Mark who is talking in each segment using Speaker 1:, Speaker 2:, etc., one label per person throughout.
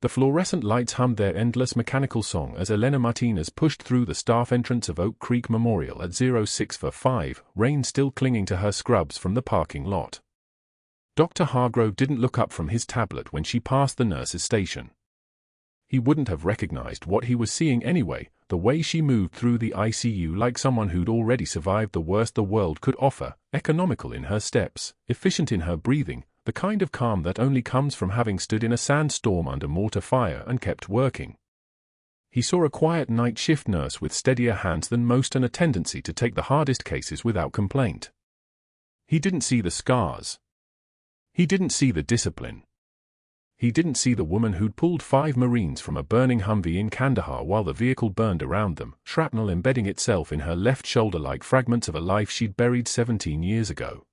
Speaker 1: The fluorescent lights hummed their endless mechanical song as Elena Martinez pushed through the staff entrance of Oak Creek Memorial at 06:45, rain still clinging to her scrubs from the parking lot. Dr. Hargrove didn't look up from his tablet when she passed the nurse's station. He wouldn't have recognized what he was seeing anyway, the way she moved through the ICU like someone who'd already survived the worst the world could offer, economical in her steps, efficient in her breathing, the kind of calm that only comes from having stood in a sandstorm under mortar fire and kept working. He saw a quiet night shift nurse with steadier hands than most and a tendency to take the hardest cases without complaint. He didn't see the scars. He didn't see the discipline. He didn't see the woman who'd pulled 5 Marines from a burning Humvee in Kandahar while the vehicle burned around them, shrapnel embedding itself in her left shoulder like fragments of a life she'd buried 17 years ago.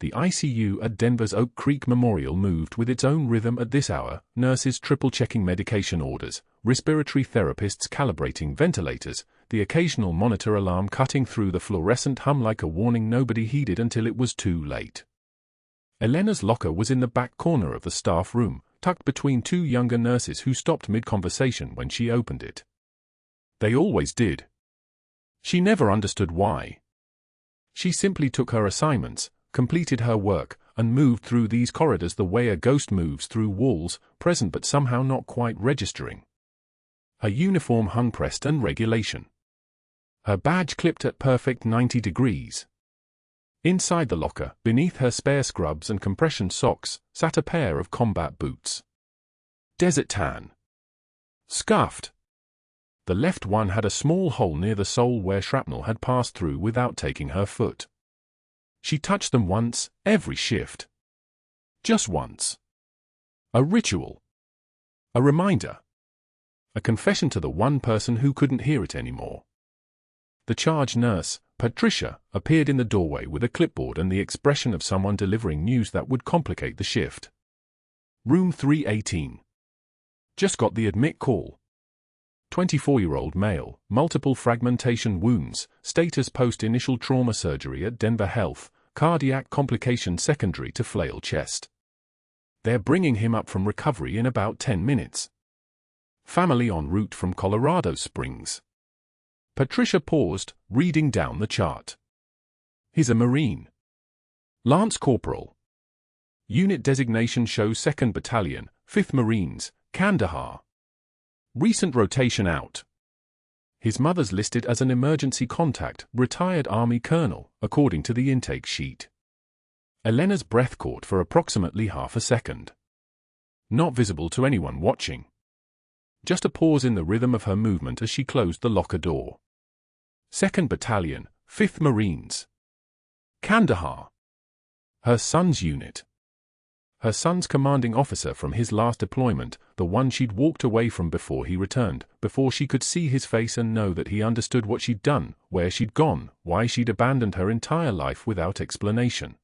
Speaker 1: The ICU at Denver's Oak Creek Memorial moved with its own rhythm at this hour, nurses triple-checking medication orders, respiratory therapists calibrating ventilators, the occasional monitor alarm cutting through the fluorescent hum like a warning nobody heeded until it was too late. Elena's locker was in the back corner of the staff room, tucked between 2 younger nurses who stopped mid-conversation when she opened it. They always did. She never understood why. She simply took her assignments, completed her work, and moved through these corridors the way a ghost moves through walls, present but somehow not quite registering. Her uniform hung pressed and regulation. Her badge clipped at perfect 90 degrees. Inside the locker, beneath her spare scrubs and compression socks, sat a pair of combat boots. Desert tan. Scuffed. The left one had a small hole near the sole where shrapnel had passed through without taking her foot. She touched them once, every shift. Just once. A ritual. A reminder. A confession to the one person who couldn't hear it anymore. The charge nurse, Patricia, appeared in the doorway with a clipboard and the expression of someone delivering news that would complicate the shift. Room 318. Just got the admit call. 24-year-old male, multiple fragmentation wounds, status post-initial trauma surgery at Denver Health, cardiac complication secondary to flail chest. They're bringing him up from recovery in about 10 minutes. Family en route from Colorado Springs. Patricia paused, reading down the chart. He's a Marine. Lance Corporal. Unit designation shows 2nd Battalion, 5th Marines, Kandahar. Recent rotation out. His mother's listed as an emergency contact, retired Army colonel, according to the intake sheet. Elena's breath caught for approximately half a second. Not visible to anyone watching. Just a pause in the rhythm of her movement as she closed the locker door. 2nd Battalion, 5th Marines. Kandahar. Her son's unit. Her son's commanding officer from his last deployment, the one she'd walked away from before he returned, before she could see his face and know that he understood what she'd done, where she'd gone, why she'd abandoned her entire life without explanation.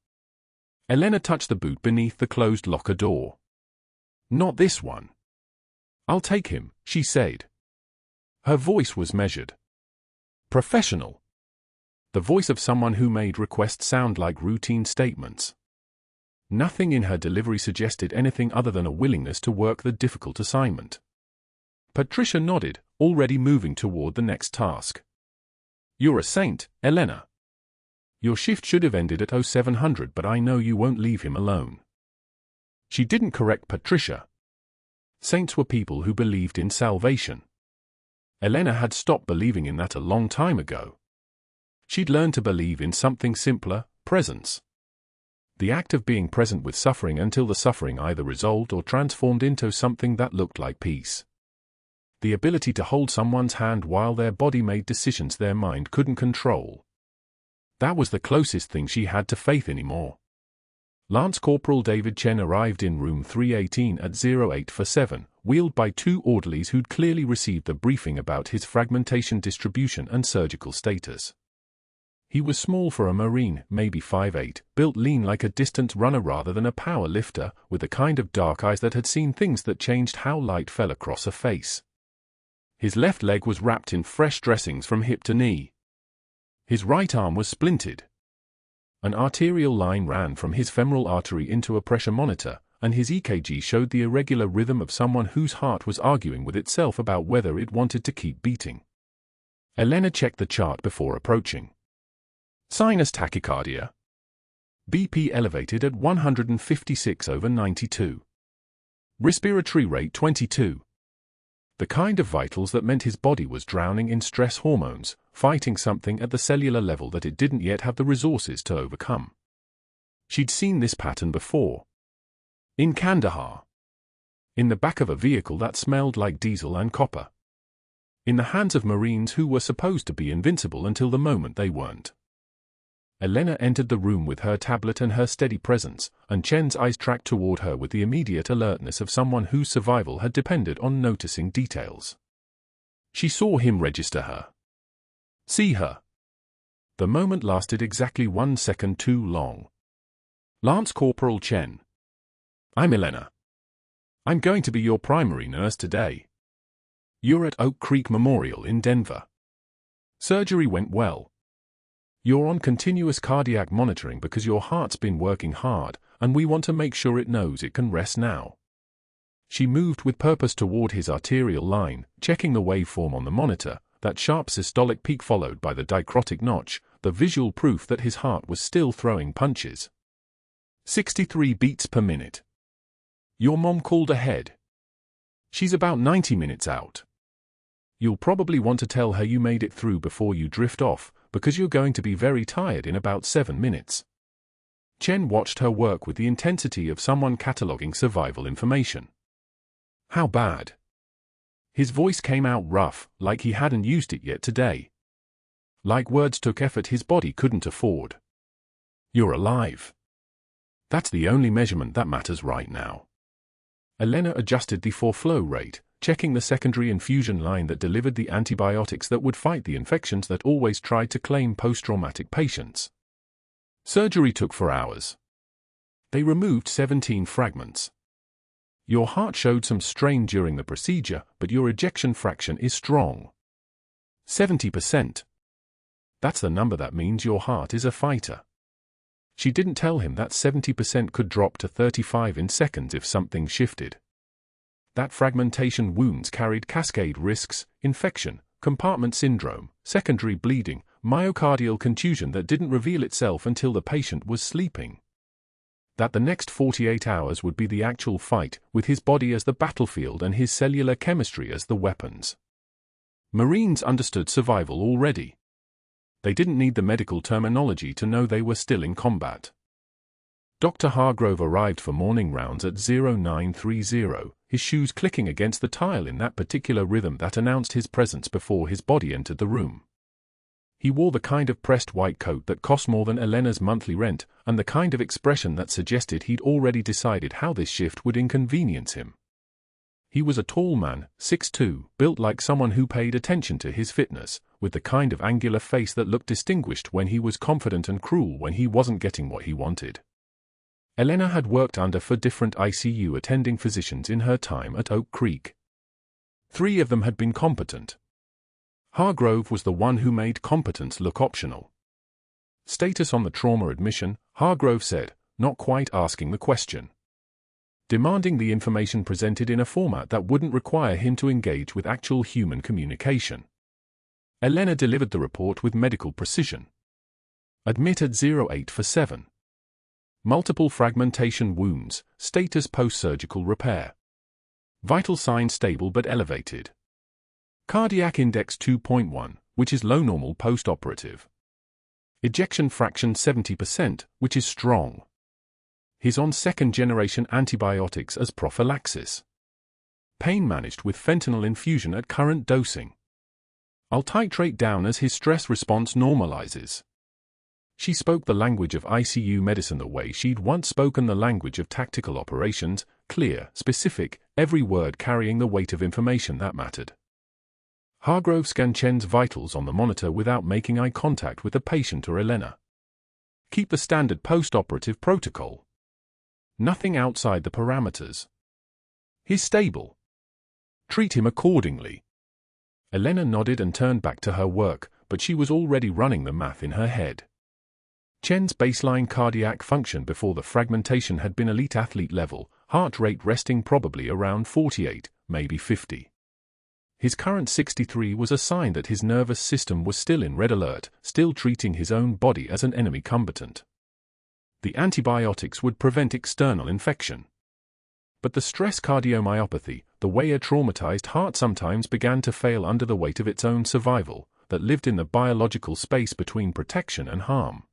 Speaker 1: Elena touched the boot beneath the closed locker door. Not this one. I'll take him, she said. Her voice was measured. Professional. The voice of someone who made requests sound like routine statements. Nothing in her delivery suggested anything other than a willingness to work the difficult assignment. Patricia nodded, already moving toward the next task. You're a saint, Elena. Your shift should have ended at 0700, but I know you won't leave him alone. She didn't correct Patricia. Saints were people who believed in salvation. Elena had stopped believing in that a long time ago. She'd learned to believe in something simpler, presence. The act of being present with suffering until the suffering either resolved or transformed into something that looked like peace. The ability to hold someone's hand while their body made decisions their mind couldn't control. That was the closest thing she had to faith anymore. Lance Corporal David Chen arrived in room 318 at 0847, wheeled by 2 orderlies who'd clearly received the briefing about his fragmentation distribution and surgical status. He was small for a Marine, maybe 5'8", built lean like a distance runner rather than a power lifter, with the kind of dark eyes that had seen things that changed how light fell across a face. His left leg was wrapped in fresh dressings from hip to knee. His right arm was splinted. An arterial line ran from his femoral artery into a pressure monitor, and his EKG showed the irregular rhythm of someone whose heart was arguing with itself about whether it wanted to keep beating. Elena checked the chart before approaching. Sinus tachycardia. BP elevated at 156/92. Respiratory rate 22. The kind of vitals that meant his body was drowning in stress hormones, fighting something at the cellular level that it didn't yet have the resources to overcome. She'd seen this pattern before. In Kandahar. In the back of a vehicle that smelled like diesel and copper. In the hands of Marines who were supposed to be invincible until the moment they weren't. Elena entered the room with her tablet and her steady presence, and Chen's eyes tracked toward her with the immediate alertness of someone whose survival had depended on noticing details. She saw him register her. See her. The moment lasted exactly 1 second too long. Lance Corporal Chen. I'm Elena. I'm going to be your primary nurse today. You're at Oak Creek Memorial in Denver. Surgery went well. You're on continuous cardiac monitoring because your heart's been working hard, and we want to make sure it knows it can rest now. She moved with purpose toward his arterial line, checking the waveform on the monitor, that sharp systolic peak followed by the dichrotic notch, the visual proof that his heart was still throwing punches. 63 beats per minute. Your mom called ahead. She's about 90 minutes out. You'll probably want to tell her you made it through before you drift off, because you're going to be very tired in about 7 minutes. Chen watched her work with the intensity of someone cataloging survival information. How bad? His voice came out rough, like he hadn't used it yet today. Like words took effort his body couldn't afford. You're alive. That's the only measurement that matters right now. Elena adjusted the flow rate, checking the secondary infusion line that delivered the antibiotics that would fight the infections that always tried to claim post-traumatic patients. Surgery took 4 hours. They removed 17 fragments. Your heart showed some strain during the procedure, but your ejection fraction is strong. 70%. That's the number that means your heart is a fighter. She didn't tell him that 70% could drop to 35 in seconds if something shifted. That fragmentation wounds carried cascade risks, infection, compartment syndrome, secondary bleeding, myocardial contusion that didn't reveal itself until the patient was sleeping. That the next 48 hours would be the actual fight, with his body as the battlefield and his cellular chemistry as the weapons. Marines understood survival already. They didn't need the medical terminology to know they were still in combat. Dr. Hargrove arrived for morning rounds at 0930, his shoes clicking against the tile in that particular rhythm that announced his presence before his body entered the room. He wore the kind of pressed white coat that cost more than Elena's monthly rent, and the kind of expression that suggested he'd already decided how this shift would inconvenience him. He was a tall man, 6'2", built like someone who paid attention to his fitness, with the kind of angular face that looked distinguished when he was confident and cruel when he wasn't getting what he wanted. Elena had worked under 4 different ICU attending physicians in her time at Oak Creek. 3 of them had been competent. Hargrove was the one who made competence look optional. Status on the trauma admission, Hargrove said, not quite asking the question. Demanding the information presented in a format that wouldn't require him to engage with actual human communication. Elena delivered the report with medical precision. Admit at 0847. Multiple fragmentation wounds, status post-surgical repair. Vital signs stable but elevated. Cardiac index 2.1, which is low normal post-operative. Ejection fraction 70%, which is strong. He's on second-generation antibiotics as prophylaxis. Pain managed with fentanyl infusion at current dosing. I'll titrate down as his stress response normalizes. She spoke the language of ICU medicine the way she'd once spoken the language of tactical operations, clear, specific, every word carrying the weight of information that mattered. Hargrove scanned Chen's vitals on the monitor without making eye contact with the patient or Elena. Keep the standard post-operative protocol. Nothing outside the parameters. He's stable. Treat him accordingly. Elena nodded and turned back to her work, but she was already running the math in her head. Chen's baseline cardiac function before the fragmentation had been elite athlete level, heart rate resting probably around 48, maybe 50. His current 63 was a sign that his nervous system was still in red alert, still treating his own body as an enemy combatant. The antibiotics would prevent external infection. But the stress cardiomyopathy, the way a traumatized heart sometimes began to fail under the weight of its own survival, that lived in the biological space between protection and harm.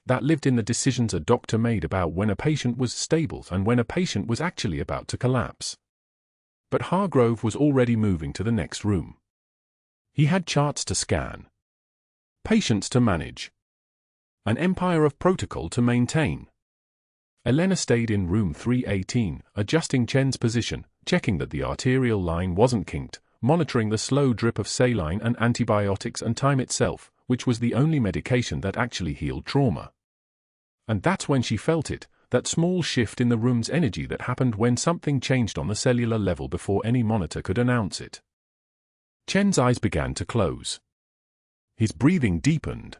Speaker 1: That lived in the decisions a doctor made about when a patient was stable and when a patient was actually about to collapse. But Hargrove was already moving to the next room. He had charts to scan, patients to manage, an empire of protocol to maintain. Elena stayed in room 318, adjusting Chen's position, checking that the arterial line wasn't kinked, monitoring the slow drip of saline and antibiotics and time itself, which was the only medication that actually healed trauma. And that's when she felt it, that small shift in the room's energy that happened when something changed on the cellular level before any monitor could announce it. Chen's eyes began to close. His breathing deepened.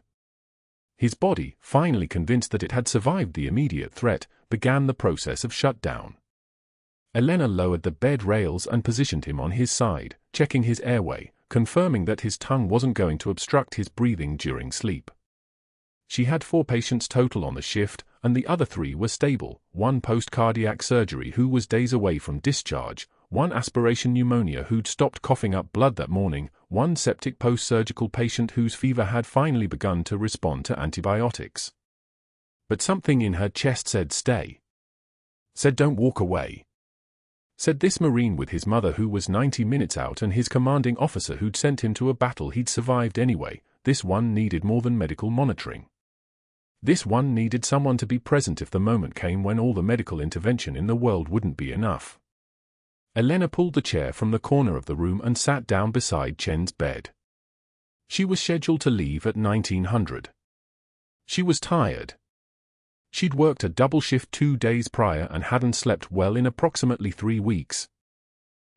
Speaker 1: His body, finally convinced that it had survived the immediate threat, began the process of shutdown. Elena lowered the bed rails and positioned him on his side, checking his airway, confirming that his tongue wasn't going to obstruct his breathing during sleep. She had 4 patients total on the shift, and the other 3 were stable, 1 post-cardiac surgery who was days away from discharge, 1 aspiration pneumonia who'd stopped coughing up blood that morning, 1 septic post-surgical patient whose fever had finally begun to respond to antibiotics. But something in her chest said stay. Said don't walk away. Said this Marine with his mother who was 90 minutes out and his commanding officer who'd sent him to a battle he'd survived anyway, this one needed more than medical monitoring. This one needed someone to be present if the moment came when all the medical intervention in the world wouldn't be enough. Elena pulled the chair from the corner of the room and sat down beside Chen's bed. She was scheduled to leave at 1900. She was tired. She'd worked a double shift 2 days prior and hadn't slept well in approximately 3 weeks.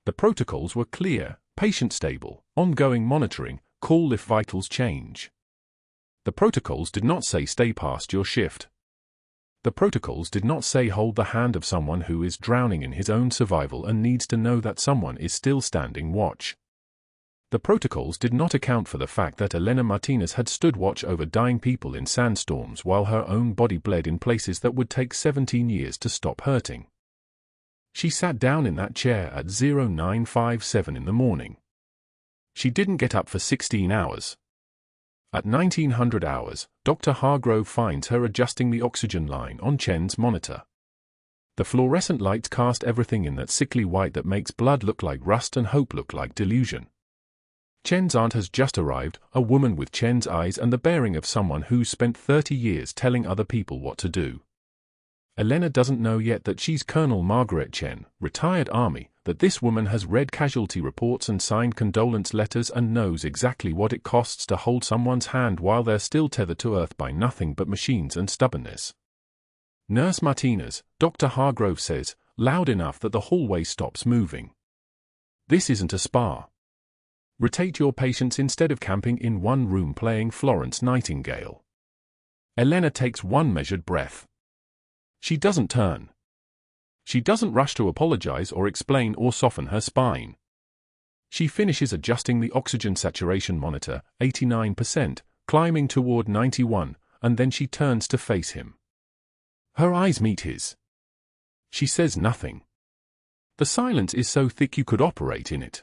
Speaker 1: The protocols were clear: patient stable, ongoing monitoring, call if vitals change. The protocols did not say stay past your shift. The protocols did not say hold the hand of someone who is drowning in his own survival and needs to know that someone is still standing watch. The protocols did not account for the fact that Elena Martinez had stood watch over dying people in sandstorms while her own body bled in places that would take 17 years to stop hurting. She sat down in that chair at 0957 in the morning. She didn't get up for 16 hours. At 1900 hours, Dr. Hargrove finds her adjusting the oxygen line on Chen's monitor. The fluorescent lights cast everything in that sickly white that makes blood look like rust and hope look like delusion. Chen's aunt has just arrived, a woman with Chen's eyes and the bearing of someone who's spent 30 years telling other people what to do. Elena doesn't know yet that she's Colonel Margaret Chen, retired Army, that this woman has read casualty reports and signed condolence letters and knows exactly what it costs to hold someone's hand while they're still tethered to earth by nothing but machines and stubbornness. Nurse Martinez, Dr. Hargrove says, loud enough that the hallway stops moving. This isn't a spa. Rotate your patients instead of camping in one room playing Florence Nightingale. Elena takes one measured breath. She doesn't turn. She doesn't rush to apologize or explain or soften her spine. She finishes adjusting the oxygen saturation monitor, 89%, climbing toward 91, and then she turns to face him. Her eyes meet his. She says nothing. The silence is so thick you could operate in it.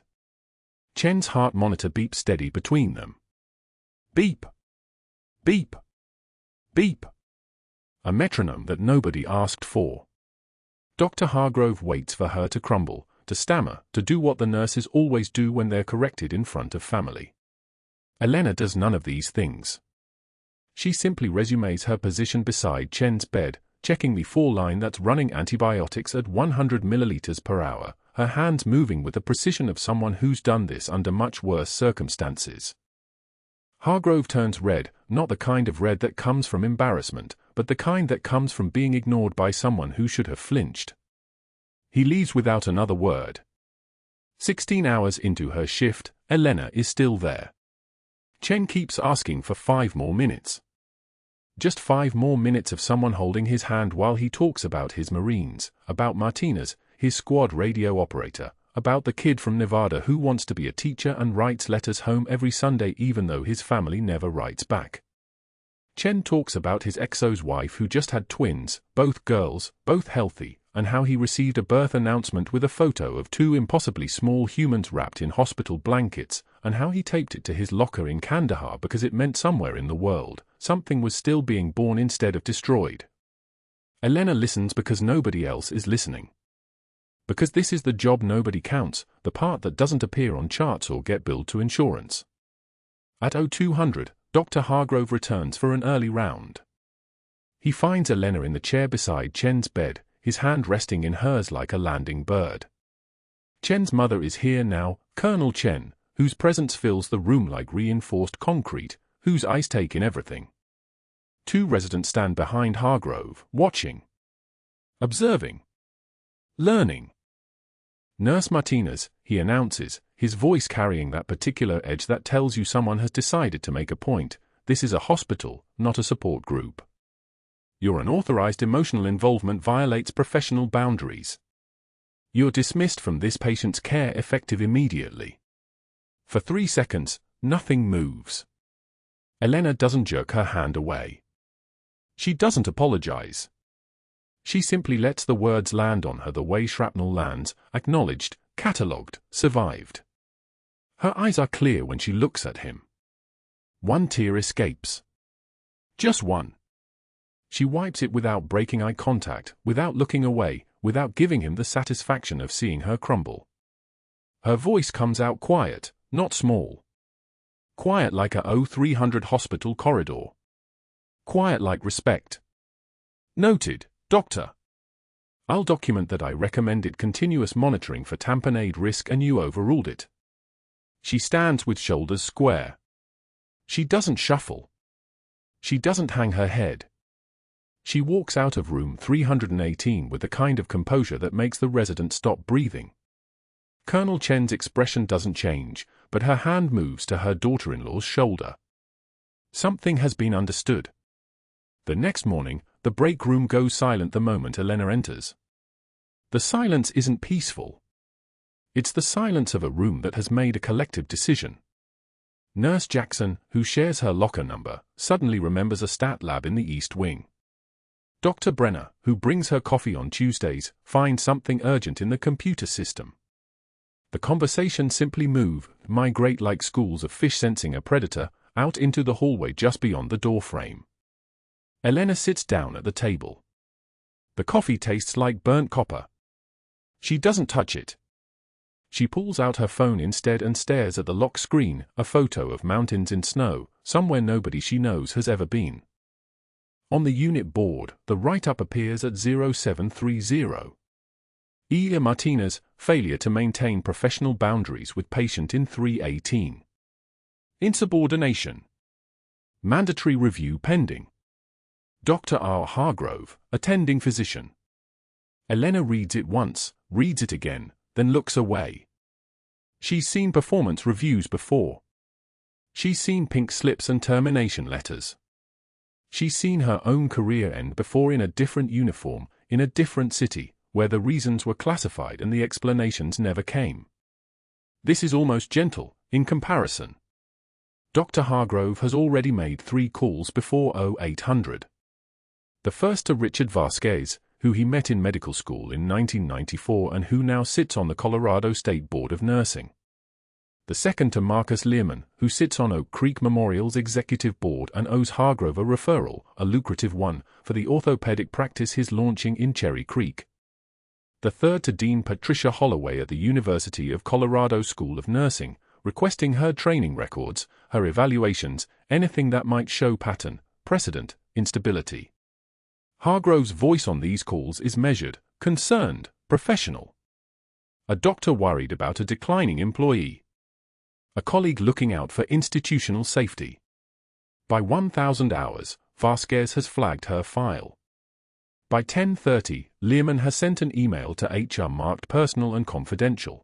Speaker 1: Chen's heart monitor beeps steady between them. Beep. Beep. Beep. A metronome that nobody asked for. Dr. Hargrove waits for her to crumble, to stammer, to do what the nurses always do when they're corrected in front of family. Elena does none of these things. She simply resumes her position beside Chen's bed, checking the 4-line that's running antibiotics at 100 milliliters per hour, her hands moving with the precision of someone who's done this under much worse circumstances. Hargrove turns red, not the kind of red that comes from embarrassment, but the kind that comes from being ignored by someone who should have flinched. He leaves without another word. 16 hours into her shift, Elena is still there. Chen keeps asking for 5 more minutes. Just 5 more minutes of someone holding his hand while he talks about his Marines, about Martinez, his squad radio operator, about the kid from Nevada who wants to be a teacher and writes letters home every Sunday even though his family never writes back. Chen talks about his exo's wife who just had twins, both girls, both healthy, and how he received a birth announcement with a photo of 2 impossibly small humans wrapped in hospital blankets, and how he taped it to his locker in Kandahar because it meant somewhere in the world, something was still being born instead of destroyed. Elena listens because nobody else is listening. Because this is the job nobody counts, the part that doesn't appear on charts or get billed to insurance. At 0200, Dr. Hargrove returns for an early round. He finds Elena in the chair beside Chen's bed, his hand resting in hers like a landing bird. Chen's mother is here now, Colonel Chen, whose presence fills the room like reinforced concrete, whose eyes take in everything. 2 residents stand behind Hargrove, watching, observing, learning. Nurse Martinez, he announces, his voice carrying that particular edge that tells you someone has decided to make a point. This is a hospital, not a support group. Your unauthorized emotional involvement violates professional boundaries. You're dismissed from this patient's care effective immediately. For 3 seconds, nothing moves. Elena doesn't jerk her hand away. She doesn't apologize. She simply lets the words land on her the way shrapnel lands, acknowledged, catalogued, survived. Her eyes are clear when she looks at him. 1 tear escapes. Just 1. She wipes it without breaking eye contact, without looking away, without giving him the satisfaction of seeing her crumble. Her voice comes out quiet, not small. Quiet like a 0300 hospital corridor. Quiet like respect. Noted, Doctor. I'll document that I recommended continuous monitoring for tamponade risk and you overruled it. She stands with shoulders square. She doesn't shuffle. She doesn't hang her head. She walks out of room 318 with the kind of composure that makes the resident stop breathing. Colonel Chen's expression doesn't change, but her hand moves to her daughter-in-law's shoulder. Something has been understood. The next morning, the break room goes silent the moment Elena enters. The silence isn't peaceful. It's the silence of a room that has made a collective decision. Nurse Jackson, who shares her locker number, suddenly remembers a stat lab in the East Wing. Dr. Brenner, who brings her coffee on Tuesdays, finds something urgent in the computer system. The conversation simply migrate like schools of fish sensing a predator, out into the hallway just beyond the doorframe. Elena sits down at the table. The coffee tastes like burnt copper. She doesn't touch it. She pulls out her phone instead and stares at the lock screen, a photo of mountains in snow, somewhere nobody she knows has ever been. On the unit board, the write-up appears at 0730. Elena Martinez, failure to maintain professional boundaries with patient in 318. Insubordination. Mandatory review pending. Dr. R. Hargrove, attending physician. Elena reads it once, reads it again, then looks away. She's seen performance reviews before. She's seen pink slips and termination letters. She's seen her own career end before in a different uniform, in a different city, where the reasons were classified and the explanations never came. This is almost gentle, in comparison. Dr. Hargrove has already made 3 calls before 0800. The first to Richard Vasquez, who he met in medical school in 1994 and who now sits on the Colorado State Board of Nursing. The second to Marcus Learman, who sits on Oak Creek Memorial's executive board and owes Hargrove a referral, a lucrative one, for the orthopedic practice he's launching in Cherry Creek. The third to Dean Patricia Holloway at the University of Colorado School of Nursing, requesting her training records, her evaluations, anything that might show pattern, precedent, instability. Hargrove's voice on these calls is measured, concerned, professional. A doctor worried about a declining employee. A colleague looking out for institutional safety. By 1,000 hours, Vasquez has flagged her file. By 10:30, Learman has sent an email to HR marked personal and confidential.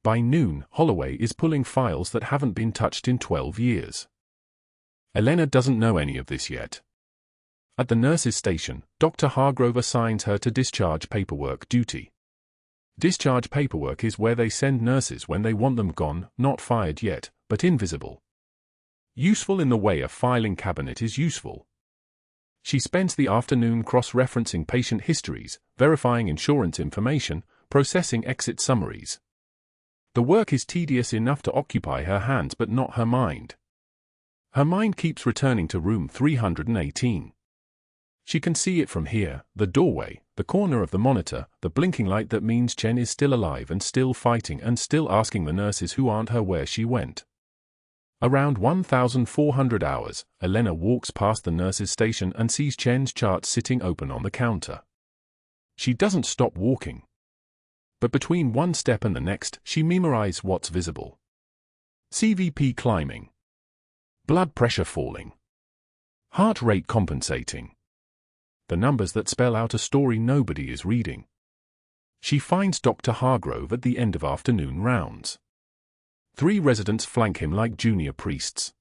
Speaker 1: By noon, Holloway is pulling files that haven't been touched in 12 years. Elena doesn't know any of this yet. At the nurse's station, Dr. Hargrove assigns her to discharge paperwork duty. Discharge paperwork is where they send nurses when they want them gone, not fired yet, but invisible. Useful in the way a filing cabinet is useful. She spends the afternoon cross-referencing patient histories, verifying insurance information, processing exit summaries. The work is tedious enough to occupy her hands but not her mind. Her mind keeps returning to room 318. She can see it from here, the doorway, the corner of the monitor, the blinking light that means Chen is still alive and still fighting and still asking the nurses who aren't her where she went. Around 1,400 hours, Elena walks past the nurse's station and sees Chen's chart sitting open on the counter. She doesn't stop walking. But between one step and the next, she memorizes what's visible. CVP climbing. Blood pressure falling. Heart rate compensating. The numbers that spell out a story nobody is reading. She finds Dr. Hargrove at the end of afternoon rounds. 3 residents flank him like junior priests.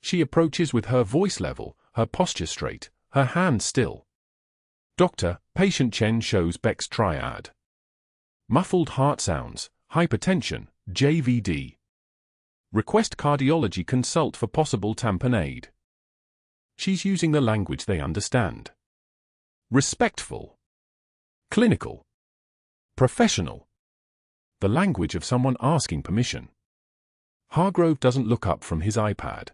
Speaker 1: She approaches with her voice level, her posture straight, her hands still. Doctor, patient Chen shows Beck's triad. Muffled heart sounds, hypertension, JVD. Request cardiology consult for possible tamponade. She's using the language they understand. Respectful. Clinical. Professional. The language of someone asking permission. Hargrove doesn't look up from his iPad.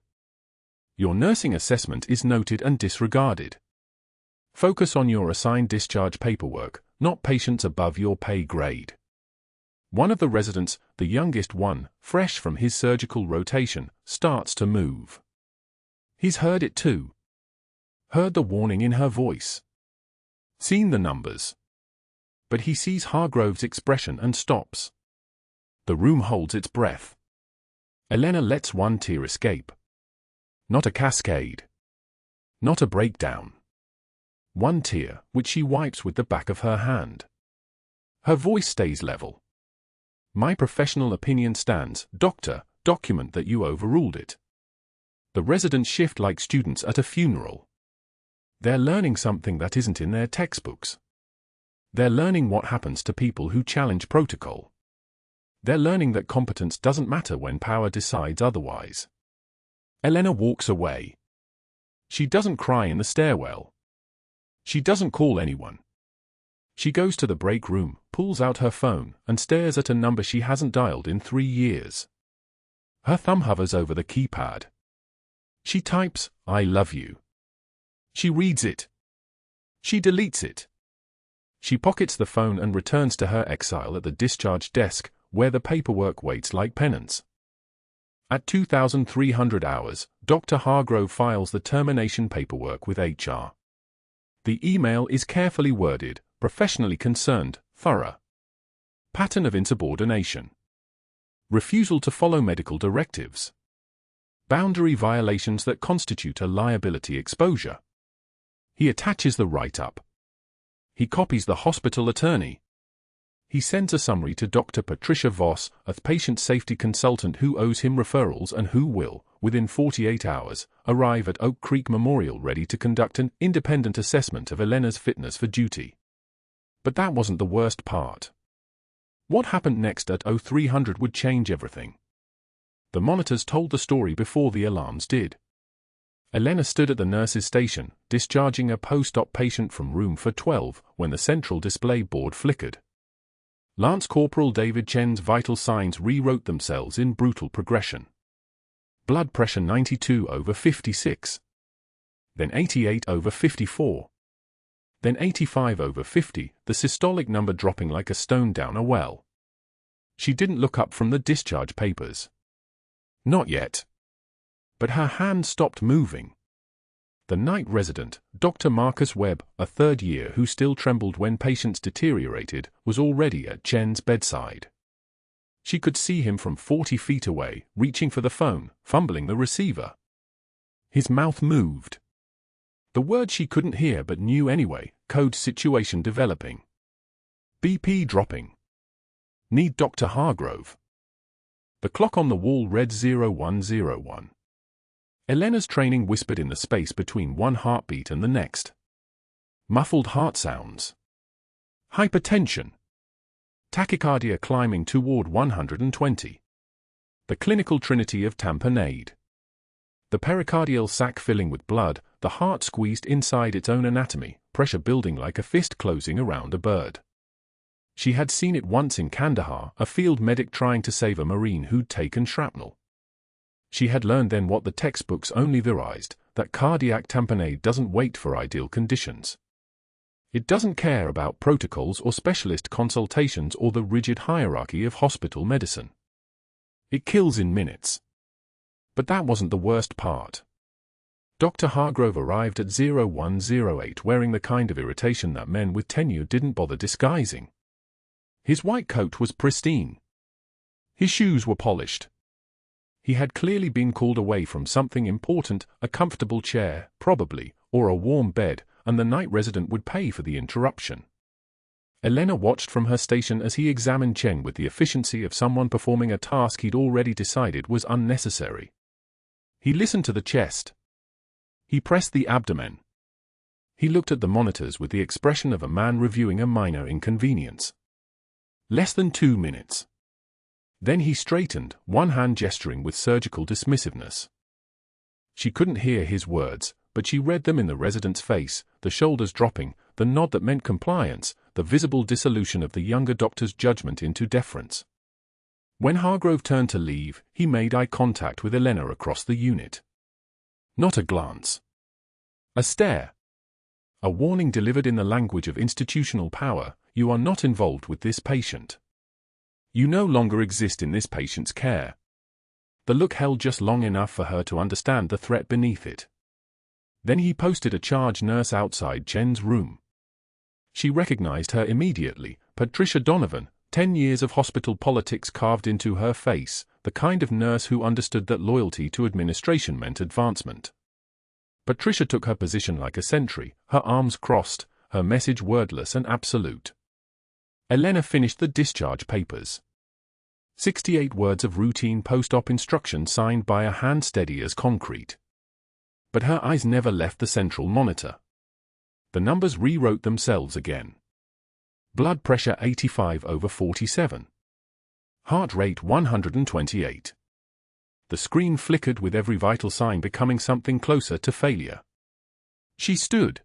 Speaker 1: Your nursing assessment is noted and disregarded. Focus on your assigned discharge paperwork, not patients above your pay grade. One of the residents, the youngest one, fresh from his surgical rotation, starts to move. He's heard it too. Heard the warning in her voice. Seen the numbers. But he sees Hargrove's expression and stops. The room holds its breath. Elena lets one tear escape. Not a cascade. Not a breakdown. One tear, which she wipes with the back of her hand. Her voice stays level. My professional opinion stands, doctor, document that you overruled it. The residents shift like students at a funeral. They're learning something that isn't in their textbooks. They're learning what happens to people who challenge protocol. They're learning that competence doesn't matter when power decides otherwise. Elena walks away. She doesn't cry in the stairwell. She doesn't call anyone. She goes to the break room, pulls out her phone, and stares at a number she hasn't dialed in 3 years. Her thumb hovers over the keypad. She types, I love you. She reads it. She deletes it. She pockets the phone and returns to her exile at the discharge desk, where the paperwork waits like penance. At 2,300 hours, Dr. Hargrove files the termination paperwork with HR. The email is carefully worded, professionally concerned, thorough. Pattern of insubordination. Refusal to follow medical directives. Boundary violations that constitute a liability exposure. He attaches the write-up. He copies the hospital attorney. He sends a summary to Dr. Patricia Voss, a patient safety consultant who owes him referrals and who will, within 48 hours, arrive at Oak Creek Memorial ready to conduct an independent assessment of Elena's fitness for duty. But that wasn't the worst part. What happened next at 0300 would change everything. The monitors told the story before the alarms did. Elena stood at the nurse's station, discharging a post-op patient from room 412, when the central display board flickered. Lance Corporal David Chen's vital signs rewrote themselves in brutal progression. Blood pressure 92/56. Then 88/54. Then 85/50, the systolic number dropping like a stone down a well. She didn't look up from the discharge papers. Not yet. But her hand stopped moving. The night resident, Dr. Marcus Webb, a third year who still trembled when patients deteriorated, was already at Chen's bedside. She could see him from 40 feet away, reaching for the phone, fumbling the receiver. His mouth moved. The word she couldn't hear but knew anyway, code situation developing. BP dropping. Need Dr. Hargrove. The clock on the wall read 0101. Elena's training whispered in the space between one heartbeat and the next. Muffled heart sounds. Hypertension. Tachycardia climbing toward 120. The clinical trinity of tamponade. The pericardial sac filling with blood, the heart squeezed inside its own anatomy, pressure building like a fist closing around a bird. She had seen it once in Kandahar, a field medic trying to save a Marine who'd taken shrapnel. She had learned then what the textbooks only theorized, that cardiac tamponade doesn't wait for ideal conditions. It doesn't care about protocols or specialist consultations or the rigid hierarchy of hospital medicine. It kills in minutes. But that wasn't the worst part. Dr. Hargrove arrived at 0108 wearing the kind of irritation that men with tenure didn't bother disguising. His white coat was pristine. His shoes were polished. He had clearly been called away from something important, a comfortable chair, probably, or a warm bed, and the night resident would pay for the interruption. Elena watched from her station as he examined Chen with the efficiency of someone performing a task he'd already decided was unnecessary. He listened to the chest. He pressed the abdomen. He looked at the monitors with the expression of a man reviewing a minor inconvenience. Less than 2 minutes. Then he straightened, one hand gesturing with surgical dismissiveness. She couldn't hear his words, but she read them in the resident's face, the shoulders dropping, the nod that meant compliance, the visible dissolution of the younger doctor's judgment into deference. When Hargrove turned to leave, he made eye contact with Elena across the unit. Not a glance. A stare. A warning delivered in the language of institutional power: you are not involved with this patient. You no longer exist in this patient's care. The look held just long enough for her to understand the threat beneath it. Then he posted a charge nurse outside Chen's room. She recognized her immediately, Patricia Donovan, 10 years of hospital politics carved into her face, the kind of nurse who understood that loyalty to administration meant advancement. Patricia took her position like a sentry, her arms crossed, her message wordless and absolute. Elena finished the discharge papers. 68 words of routine post-op instruction signed by a hand steady as concrete. But her eyes never left the central monitor. The numbers rewrote themselves again. Blood pressure 85/47. Heart rate 128. The screen flickered with every vital sign becoming something closer to failure. She stood.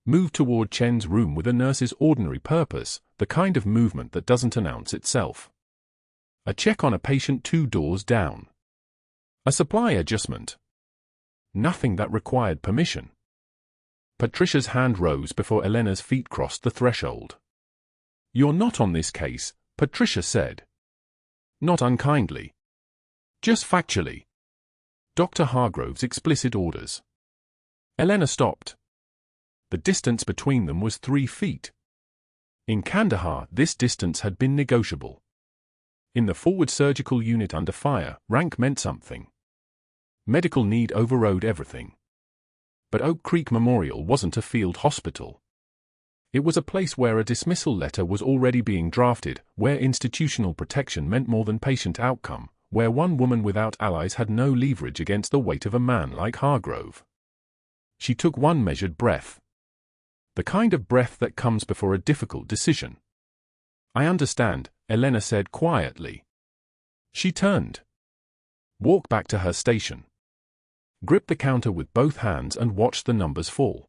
Speaker 1: Moved toward Chen's room with a nurse's ordinary purpose, the kind of movement that doesn't announce itself. A check on a patient 2 doors down. A supply adjustment. Nothing that required permission. Patricia's hand rose before Elena's feet crossed the threshold. "You're not on this case," Patricia said. Not unkindly. Just factually. Dr. Hargrove's explicit orders. Elena stopped. The distance between them was 3 feet. In Kandahar, this distance had been negotiable. In the forward surgical unit under fire, rank meant something. Medical need overrode everything. But Oak Creek Memorial wasn't a field hospital. It was a place where a dismissal letter was already being drafted, where institutional protection meant more than patient outcome, where one woman without allies had no leverage against the weight of a man like Hargrove. She took one measured breath. The kind of breath that comes before a difficult decision. "I understand," Elena said quietly. She turned. Walked back to her station. Gripped the counter with both hands and watched the numbers fall.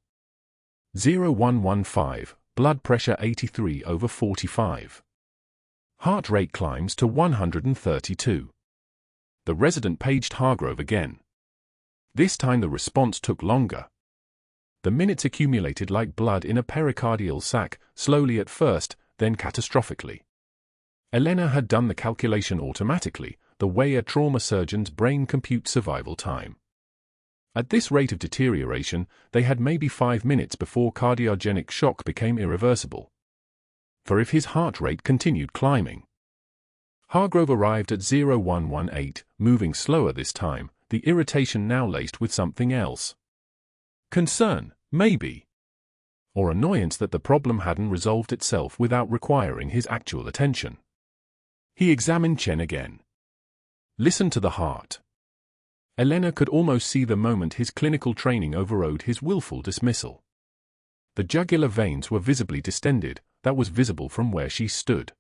Speaker 1: 0115, blood pressure 83/45. Heart rate climbs to 132. The resident paged Hargrove again. This time the response took longer. The minutes accumulated like blood in a pericardial sac, slowly at first, then catastrophically. Elena had done the calculation automatically, the way a trauma surgeon's brain computes survival time. At this rate of deterioration, they had maybe 5 minutes before cardiogenic shock became irreversible. For if his heart rate continued climbing. Hargrove arrived at 0118, moving slower this time, the irritation now laced with something else. Concern, maybe. Or annoyance that the problem hadn't resolved itself without requiring his actual attention. He examined Chen again. Listened to the heart. Elena could almost see the moment his clinical training overrode his willful dismissal. The jugular veins were visibly distended, that was visible from where she stood.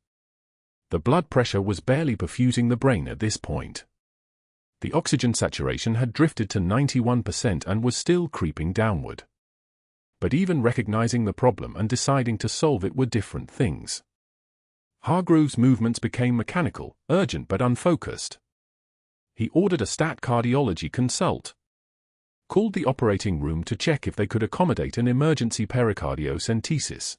Speaker 1: The blood pressure was barely perfusing the brain at this point. The oxygen saturation had drifted to 91% and was still creeping downward. But even recognizing the problem and deciding to solve it were different things. Hargrove's movements became mechanical, urgent but unfocused. He ordered a stat cardiology consult. Called the operating room to check if they could accommodate an emergency pericardiocentesis.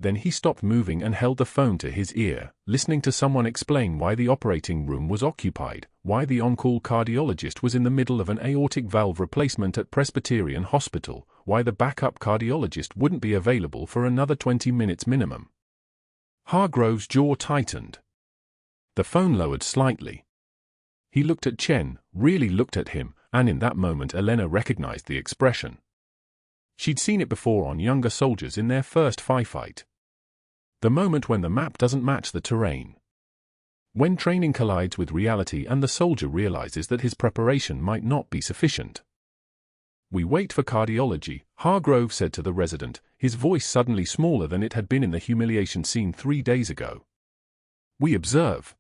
Speaker 1: Then he stopped moving and held the phone to his ear, listening to someone explain why the operating room was occupied, why the on-call cardiologist was in the middle of an aortic valve replacement at Presbyterian Hospital, why the backup cardiologist wouldn't be available for another 20 minutes minimum. Hargrove's jaw tightened. The phone lowered slightly. He looked at Chen, really looked at him, and in that moment Elena recognized the expression. She'd seen it before on younger soldiers in their first firefight. The moment when the map doesn't match the terrain. When training collides with reality and the soldier realizes that his preparation might not be sufficient. "We wait for cardiology," Hargrove said to the resident, his voice suddenly smaller than it had been in the humiliation scene 3 days ago. "We observe.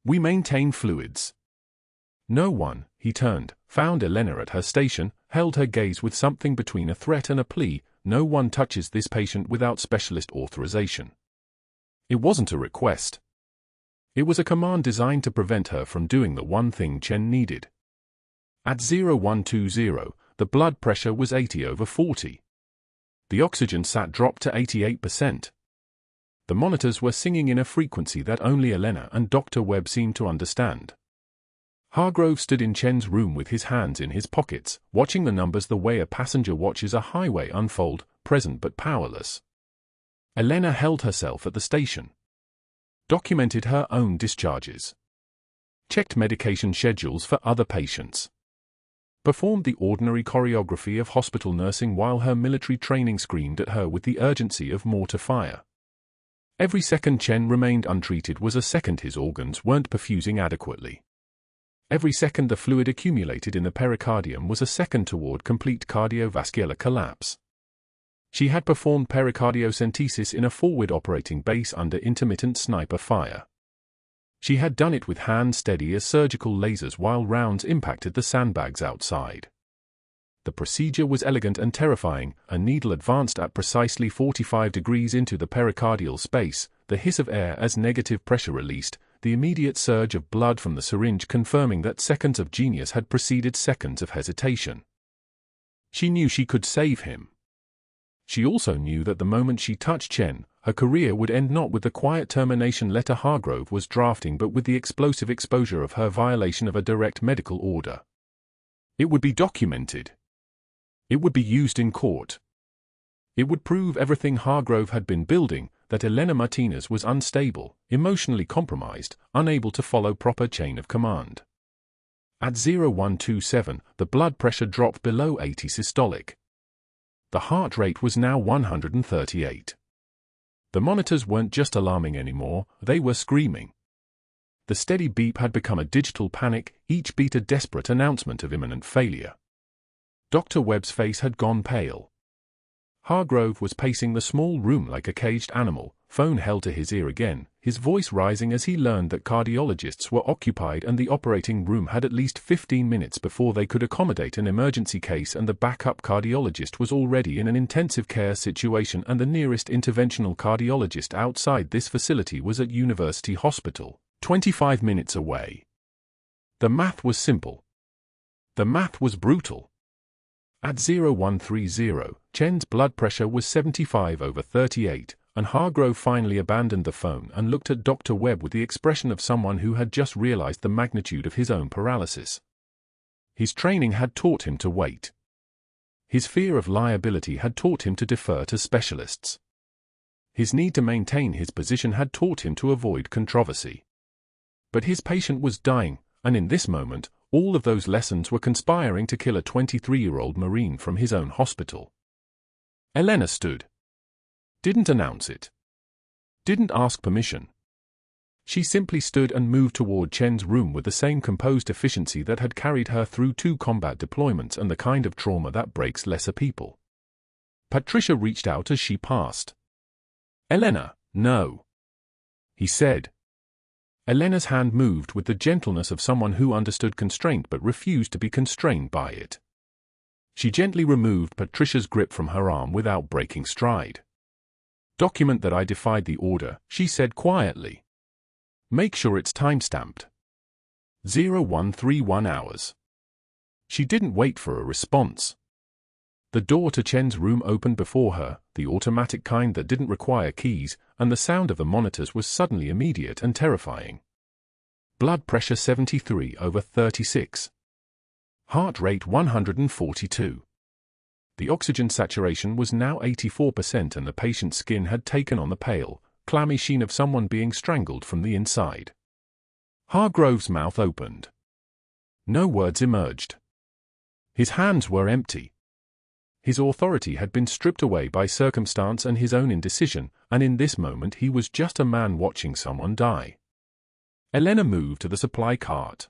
Speaker 1: We maintain fluids." No one, he turned, found Elena at her station, held her gaze with something between a threat and a plea. "No one touches this patient without specialist authorization." It wasn't a request. It was a command designed to prevent her from doing the one thing Chen needed. At 0120, the blood pressure was 80/40. The oxygen sat dropped to 88%. The monitors were singing in a frequency that only Elena and Dr. Webb seemed to understand. Hargrove stood in Chen's room with his hands in his pockets, watching the numbers the way a passenger watches a highway unfold, present but powerless. Elena held herself at the station. Documented her own discharges. Checked medication schedules for other patients. Performed the ordinary choreography of hospital nursing while her military training screamed at her with the urgency of mortar fire. Every second Chen remained untreated was a second his organs weren't perfusing adequately. Every second the fluid accumulated in the pericardium was a second toward complete cardiovascular collapse. She had performed pericardiocentesis in a forward operating base under intermittent sniper fire. She had done it with hands steady as surgical lasers while rounds impacted the sandbags outside. The procedure was elegant and terrifying. A needle advanced at precisely 45 degrees into the pericardial space, the hiss of air as negative pressure released, the immediate surge of blood from the syringe confirming that seconds of genius had preceded seconds of hesitation. She knew she could save him. She also knew that the moment she touched Chen, her career would end not with the quiet termination letter Hargrove was drafting but with the explosive exposure of her violation of a direct medical order. It would be documented. It would be used in court. It would prove everything Hargrove had been building, that Elena Martinez was unstable, emotionally compromised, unable to follow proper chain of command. At 0127, the blood pressure dropped below 80 systolic. The heart rate was now 138. The monitors weren't just alarming anymore, they were screaming. The steady beep had become a digital panic, each beat a desperate announcement of imminent failure. Dr. Webb's face had gone pale. Hargrove was pacing the small room like a caged animal, phone held to his ear again, his voice rising as he learned that cardiologists were occupied and the operating room had at least 15 minutes before they could accommodate an emergency case, and the backup cardiologist was already in an intensive care situation and the nearest interventional cardiologist outside this facility was at University Hospital, 25 minutes away. The math was simple. The math was brutal. At 0130, Chen's blood pressure was 75/38, and Hargrove finally abandoned the phone and looked at Dr. Webb with the expression of someone who had just realized the magnitude of his own paralysis. His training had taught him to wait. His fear of liability had taught him to defer to specialists. His need to maintain his position had taught him to avoid controversy. But his patient was dying, and in this moment, all of those lessons were conspiring to kill a 23-year-old Marine from his own hospital. Elena stood. Didn't announce it. Didn't ask permission. She simply stood and moved toward Chen's room with the same composed efficiency that had carried her through 2 combat deployments and the kind of trauma that breaks lesser people. Patricia reached out as she passed. "Elena, no," he said. Elena's hand moved with the gentleness of someone who understood constraint but refused to be constrained by it. She gently removed Patricia's grip from her arm without breaking stride. "Document that I defied the order," she said quietly. "Make sure it's time-stamped. 0131 hours." She didn't wait for a response. The door to Chen's room opened before her, the automatic kind that didn't require keys, and the sound of the monitors was suddenly immediate and terrifying. Blood pressure 73/36. Heart rate 142. The oxygen saturation was now 84% and the patient's skin had taken on the pale, clammy sheen of someone being strangled from the inside. Hargrove's mouth opened. No words emerged. His hands were empty. His authority had been stripped away by circumstance and his own indecision, and in this moment he was just a man watching someone die. Elena moved to the supply cart.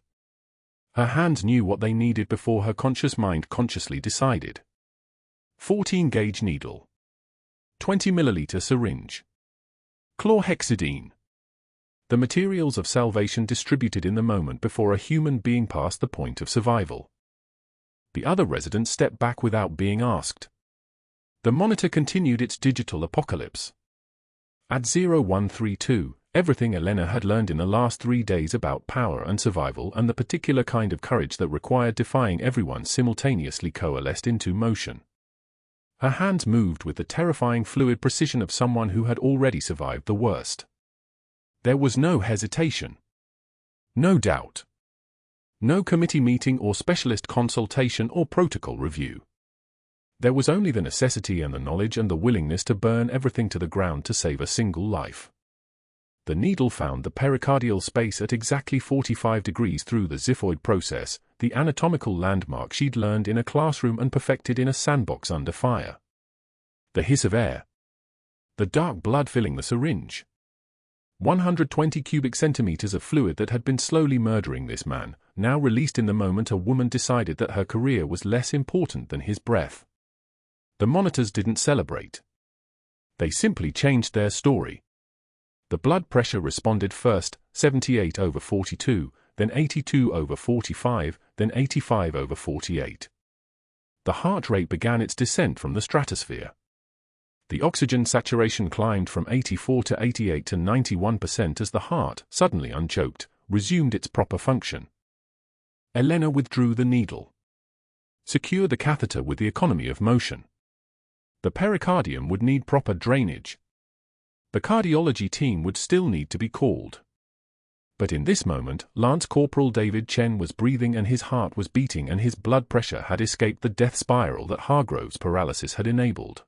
Speaker 1: Her hands knew what they needed before her conscious mind consciously decided. 14-gauge needle. 20-milliliter syringe. Chlorhexidine. The materials of salvation distributed in the moment before a human being passed the point of survival. The other residents stepped back without being asked. The monitor continued its digital apocalypse. At 0132, everything Elena had learned in the last 3 days about power and survival and the particular kind of courage that required defying everyone simultaneously coalesced into motion. Her hands moved with the terrifying fluid precision of someone who had already survived the worst. There was no hesitation. No doubt. No committee meeting or specialist consultation or protocol review. There was only the necessity and the knowledge and the willingness to burn everything to the ground to save a single life. The needle found the pericardial space at exactly 45 degrees through the xiphoid process, the anatomical landmark she'd learned in a classroom and perfected in a sandbox under fire. The hiss of air. The dark blood filling the syringe. 120 cubic centimeters of fluid that had been slowly murdering this man, now released in the moment a woman decided that her career was less important than his breath. The monitors didn't celebrate. They simply changed their story. The blood pressure responded first, 78/42, then 82/45, then 85/48. The heart rate began its descent from the stratosphere. The oxygen saturation climbed from 84 to 88 to 91% as the heart, suddenly unchoked, resumed its proper function. Elena withdrew the needle. Secure the catheter with the economy of motion. The pericardium would need proper drainage. The cardiology team would still need to be called. But in this moment, Lance Corporal David Chen was breathing and his heart was beating and his blood pressure had escaped the death spiral that Hargrove's paralysis had enabled.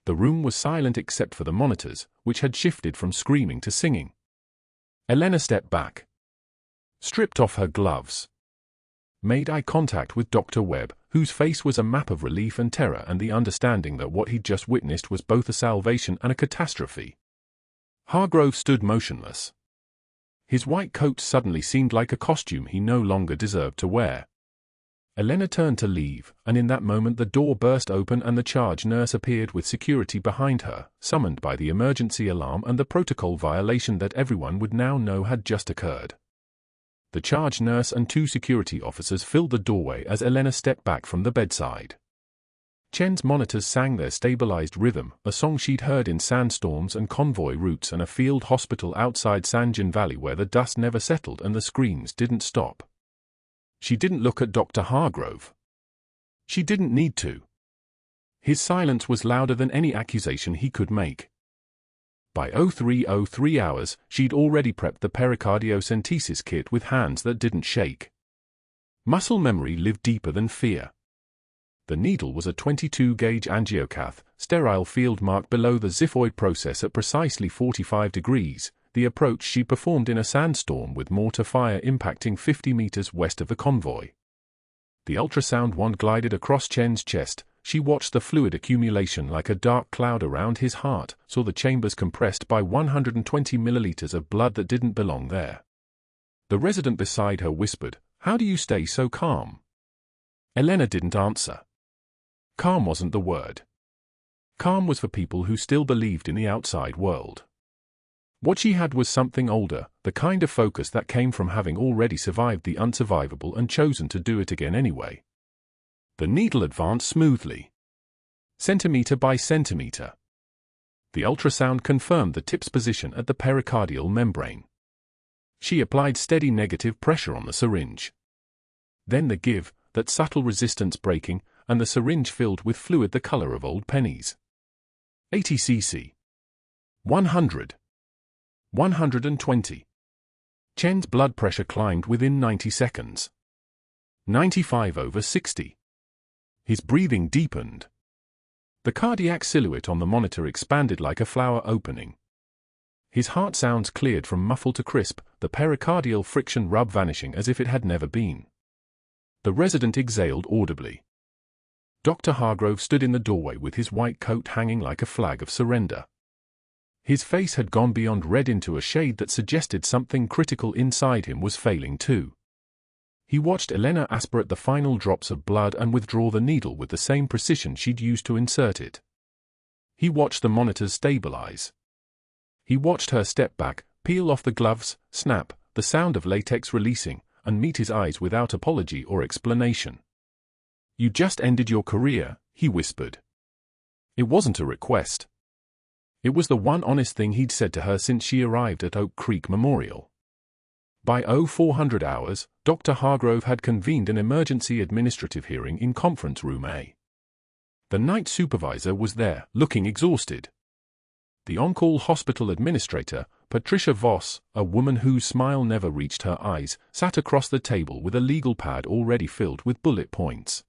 Speaker 1: The room was silent except for the monitors, which had shifted from screaming to singing. Elena stepped back. Stripped off her gloves. Made eye contact with Dr. Webb, whose face was a map of relief and terror and the understanding that what he'd just witnessed was both a salvation and a catastrophe. Hargrove stood motionless. His white coat suddenly seemed like a costume he no longer deserved to wear. Elena turned to leave, and in that moment the door burst open and the charge nurse appeared with security behind her, summoned by the emergency alarm and the protocol violation that everyone would now know had just occurred. The charge nurse and 2 security officers filled the doorway as Elena stepped back from the bedside. Chen's monitors sang their stabilized rhythm, a song she'd heard in sandstorms and convoy routes and a field hospital outside Sanjin Valley where the dust never settled and the screams didn't stop. She didn't look at Dr. Hargrove. She didn't need to. His silence was louder than any accusation he could make. By 0303 hours, she'd already prepped the pericardiocentesis kit with hands that didn't shake. Muscle memory lived deeper than fear. The needle was a 22-gauge angiocath, sterile field marked below the xiphoid process at precisely 45 degrees, the approach she performed in a sandstorm with mortar fire impacting 50 meters west of the convoy. The ultrasound wand glided across Chen's chest, she watched the fluid accumulation like a dark cloud around his heart, saw the chambers compressed by 120 milliliters of blood that didn't belong there. The resident beside her whispered, "How do you stay so calm?" Elena didn't answer. Calm wasn't the word. Calm was for people who still believed in the outside world. What she had was something older, the kind of focus that came from having already survived the unsurvivable and chosen to do it again anyway. The needle advanced smoothly, centimeter by centimeter. The ultrasound confirmed the tip's position at the pericardial membrane. She applied steady negative pressure on the syringe. Then the give, that subtle resistance breaking, and the syringe filled with fluid the color of old pennies. 80 cc. 100. 120. Chen's blood pressure climbed within 90 seconds. 95/60. His breathing deepened. The cardiac silhouette on the monitor expanded like a flower opening. His heart sounds cleared from muffle to crisp, the pericardial friction rub vanishing as if it had never been. The resident exhaled audibly. Dr. Hargrove stood in the doorway with his white coat hanging like a flag of surrender. His face had gone beyond red into a shade that suggested something critical inside him was failing too. He watched Elena aspirate the final drops of blood and withdraw the needle with the same precision she'd used to insert it. He watched the monitors stabilize. He watched her step back, peel off the gloves, snap, the sound of latex releasing, and meet his eyes without apology or explanation. "You just ended your career," he whispered. It wasn't a request. It was the one honest thing he'd said to her since she arrived at Oak Creek Memorial. By 0400 hours, Dr. Hargrove had convened an emergency administrative hearing in Conference Room A. The night supervisor was there, looking exhausted. The on-call hospital administrator, Patricia Voss, a woman whose smile never reached her eyes, sat across the table with a legal pad already filled with bullet points.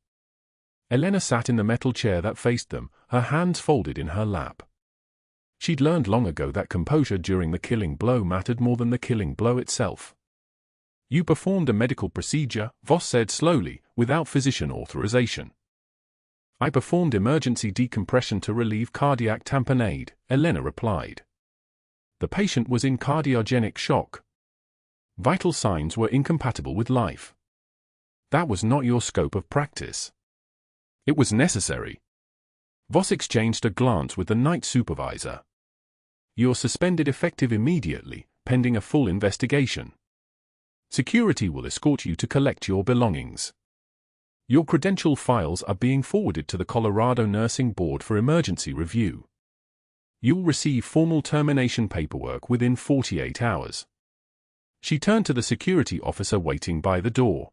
Speaker 1: Elena sat in the metal chair that faced them, her hands folded in her lap. She'd learned long ago that composure during the killing blow mattered more than the killing blow itself. "You performed a medical procedure," Voss said slowly, "without physician authorization." "I performed emergency decompression to relieve cardiac tamponade," Elena replied. "The patient was in cardiogenic shock. Vital signs were incompatible with life. That was not your scope of practice." "It was necessary." Voss exchanged a glance with the night supervisor. "You're suspended effective immediately, pending a full investigation. Security will escort you to collect your belongings. Your credential files are being forwarded to the Colorado Nursing Board for emergency review. You'll receive formal termination paperwork within 48 hours. She turned to the security officer waiting by the door.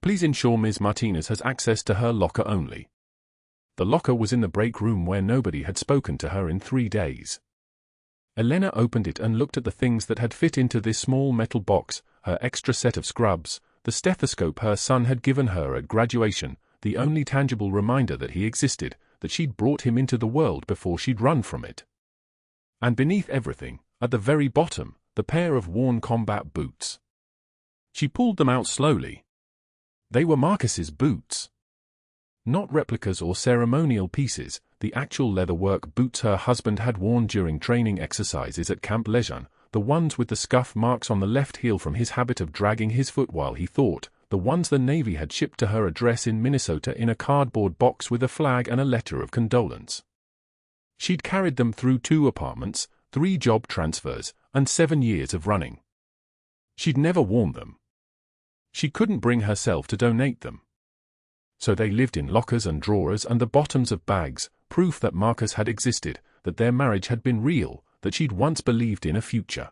Speaker 1: "Please ensure Ms. Martinez has access to her locker only." The locker was in the break room where nobody had spoken to her in 3 days. Elena opened it and looked at the things that had fit into this small metal box, her extra set of scrubs, the stethoscope her son had given her at graduation, the only tangible reminder that he existed, that she'd brought him into the world before she'd run from it. And beneath everything, at the very bottom, the pair of worn combat boots. She pulled them out slowly. They were Marcus's boots. Not replicas or ceremonial pieces, the actual leatherwork boots her husband had worn during training exercises at Camp Lejeune, the ones with the scuff marks on the left heel from his habit of dragging his foot while he thought, the ones the Navy had shipped to her address in Minnesota in a cardboard box with a flag and a letter of condolence. She'd carried them through 2 apartments, 3 job transfers, and 7 years of running. She'd never worn them. She couldn't bring herself to donate them. So they lived in lockers and drawers and the bottoms of bags, proof that Marcus had existed, that their marriage had been real, that she'd once believed in a future.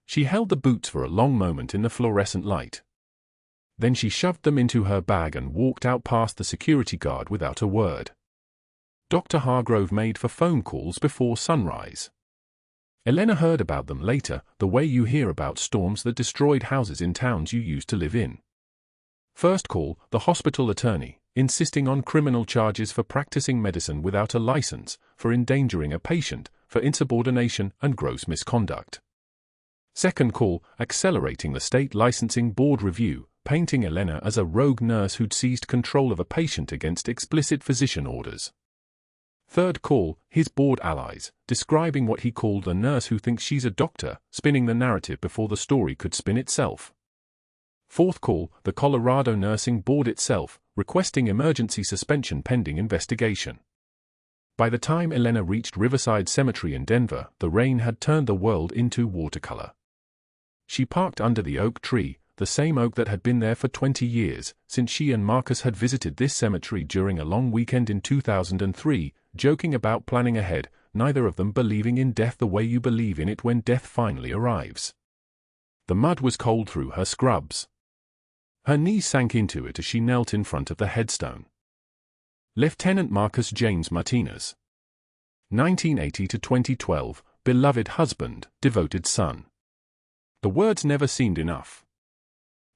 Speaker 1: She held the boots for a long moment in the fluorescent light. Then she shoved them into her bag and walked out past the security guard without a word. Dr. Hargrove made for phone calls before sunrise. Elena heard about them later, the way you hear about storms that destroyed houses in towns you used to live in. First call, the hospital attorney, insisting on criminal charges for practicing medicine without a license, for endangering a patient, for insubordination and gross misconduct. Second call, accelerating the state licensing board review, painting Elena as a rogue nurse who'd seized control of a patient against explicit physician orders. Third call, his bored allies, describing what he called a nurse who thinks she's a doctor, spinning the narrative before the story could spin itself. Fourth call, the Colorado Nursing Board itself, requesting emergency suspension pending investigation. By the time Elena reached Riverside Cemetery in Denver, the rain had turned the world into watercolor. She parked under the oak tree, the same oak that had been there for 20 years, since she and Marcus had visited this cemetery during a long weekend in 2003, joking about planning ahead, neither of them believing in death the way you believe in it when death finally arrives. The mud was cold through her scrubs. Her knees sank into it as she knelt in front of the headstone. Lieutenant Marcus James Martinez. 1980 to 2012, beloved husband, devoted son. The words never seemed enough.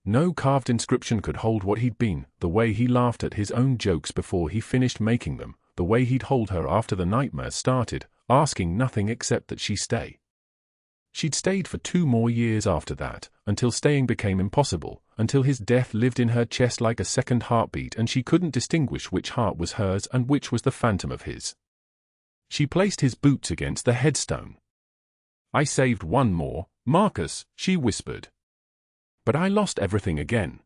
Speaker 1: No carved inscription could hold what he'd been, the way he laughed at his own jokes before he finished making them, the way he'd hold her after the nightmares started, asking nothing except that she stay. She'd stayed for 2 more years after that, until staying became impossible, until his death lived in her chest like a second heartbeat and she couldn't distinguish which heart was hers and which was the phantom of his. She placed his boots against the headstone. "I saved one more, Marcus," she whispered. "But I lost everything again.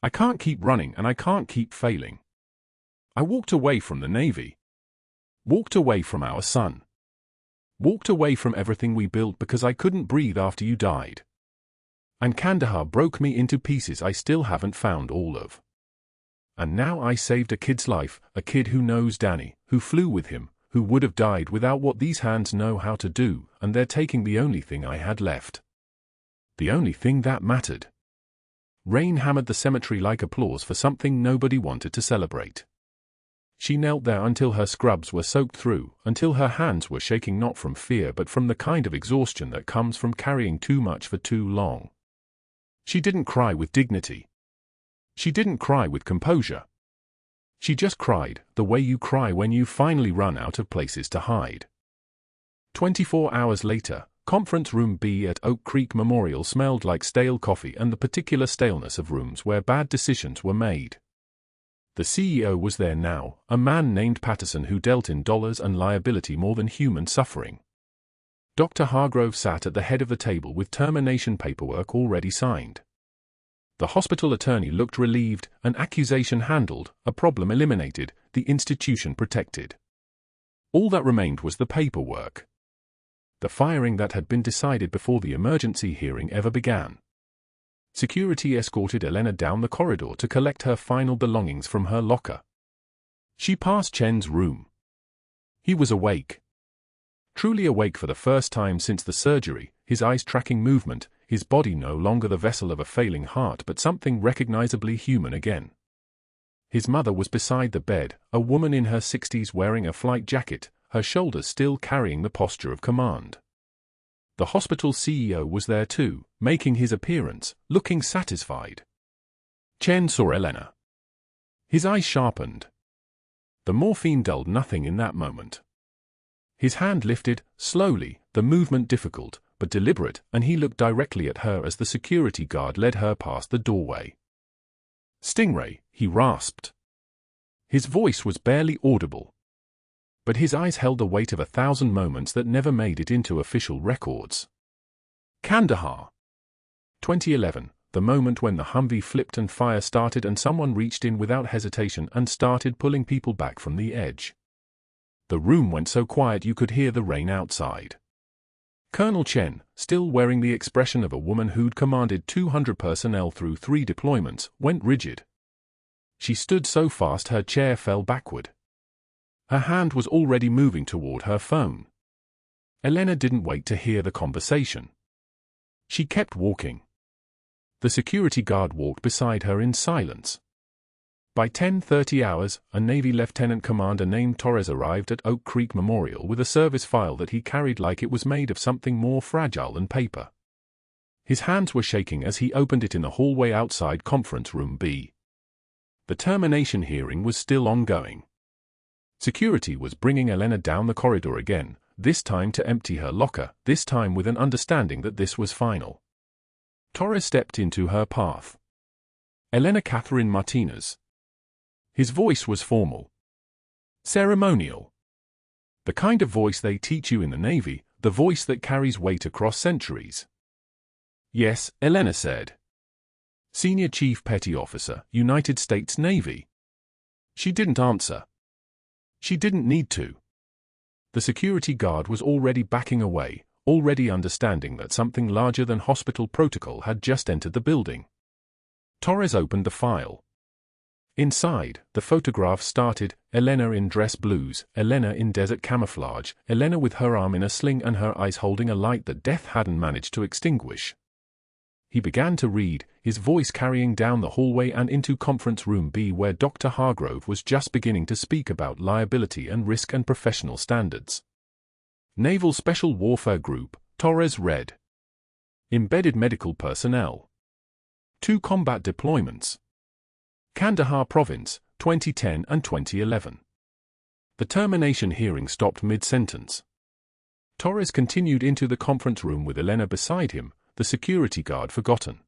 Speaker 1: I can't keep running and I can't keep failing. I walked away from the Navy. Walked away from our son. Walked away from everything we built because I couldn't breathe after you died. And Kandahar broke me into pieces I still haven't found all of. And now I saved a kid's life, a kid who knows Danny, who flew with him, who would have died without what these hands know how to do, and they're taking the only thing I had left. The only thing that mattered." Rain hammered the cemetery like applause for something nobody wanted to celebrate. She knelt there until her scrubs were soaked through, until her hands were shaking not from fear but from the kind of exhaustion that comes from carrying too much for too long. She didn't cry with dignity. She didn't cry with composure. She just cried, the way you cry when you finally run out of places to hide. 24 hours later, Conference Room B at Oak Creek Memorial smelled like stale coffee and the particular staleness of rooms where bad decisions were made. The CEO was there now, a man named Patterson who dealt in dollars and liability more than human suffering. Dr. Hargrove sat at the head of the table with termination paperwork already signed. The hospital attorney looked relieved, an accusation handled, a problem eliminated, the institution protected. All that remained was the paperwork. The firing that had been decided before the emergency hearing ever began. Security escorted Elena down the corridor to collect her final belongings from her locker. She passed Chen's room. He was awake. Truly awake for the first time since the surgery, his eyes tracking movement, his body no longer the vessel of a failing heart but something recognizably human again. His mother was beside the bed, a woman in her 60s wearing a flight jacket, her shoulders still carrying the posture of command. The hospital CEO was there too, making his appearance, looking satisfied. Chen saw Elena. His eyes sharpened. The morphine dulled nothing in that moment. His hand lifted, slowly, the movement difficult, but deliberate, and he looked directly at her as the security guard led her past the doorway. "Stingray," he rasped. His voice was barely audible. But his eyes held the weight of 1,000 moments that never made it into official records. Kandahar. 2011, the moment when the Humvee flipped and fire started and someone reached in without hesitation and started pulling people back from the edge. The room went so quiet you could hear the rain outside. Colonel Chen, still wearing the expression of a woman who'd commanded 200 personnel through 3 deployments, went rigid. She stood so fast her chair fell backward. Her hand was already moving toward her phone. Elena didn't wait to hear the conversation. She kept walking. The security guard walked beside her in silence. By 10:30 hours, a Navy lieutenant commander named Torres arrived at Oak Creek Memorial with a service file that he carried like it was made of something more fragile than paper. His hands were shaking as he opened it in the hallway outside Conference Room B. The termination hearing was still ongoing. Security was bringing Elena down the corridor again, this time to empty her locker, this time with an understanding that this was final. Torres stepped into her path. Elena Catherine Martinez. His voice was formal. Ceremonial. The kind of voice they teach you in the Navy, the voice that carries weight across centuries. Yes, Elena said. Senior Chief Petty Officer, United States Navy. She didn't answer. She didn't need to. The security guard was already backing away, already understanding that something larger than hospital protocol had just entered the building. Torres opened the file. Inside, the photograph started, Elena in dress blues, Elena in desert camouflage, Elena with her arm in a sling and her eyes holding a light that death hadn't managed to extinguish. He began to read, his voice carrying down the hallway and into conference room B, where Dr. Hargrove was just beginning to speak about liability and risk and professional standards. Naval Special Warfare Group, Torres read. Embedded medical personnel. 2 combat deployments. Kandahar Province, 2010 and 2011. The termination hearing stopped mid-sentence. Torres continued into the conference room with Elena beside him, the security guard forgotten.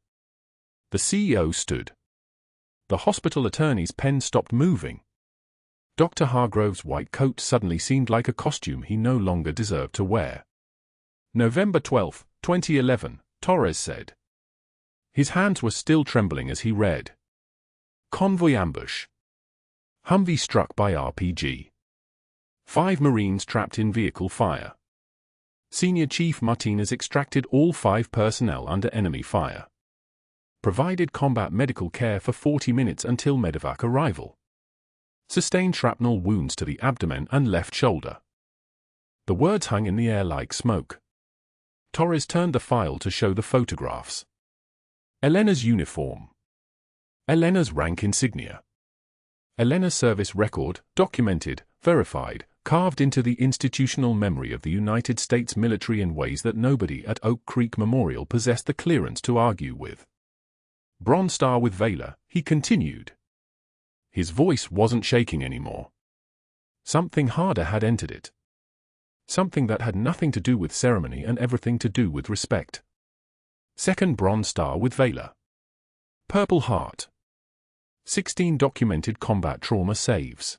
Speaker 1: The CEO stood. The hospital attorney's pen stopped moving. Dr. Hargrove's white coat suddenly seemed like a costume he no longer deserved to wear. November 12, 2011, Torres said. His hands were still trembling as he read. Convoy ambush. Humvee struck by RPG. 5 Marines trapped in vehicle fire. Senior Chief Martinez extracted all 5 personnel under enemy fire. Provided combat medical care for 40 minutes until medevac arrival. Sustained shrapnel wounds to the abdomen and left shoulder. The words hung in the air like smoke. Torres turned the file to show the photographs. Elena's uniform. Elena's rank insignia. Elena's service record, documented, verified, carved into the institutional memory of the United States military in ways that nobody at Oak Creek Memorial possessed the clearance to argue with. Bronze Star with Valor, he continued. His voice wasn't shaking anymore. Something harder had entered it. Something that had nothing to do with ceremony and everything to do with respect. 2nd Bronze Star with Valor. Purple Heart. 16 documented combat trauma saves.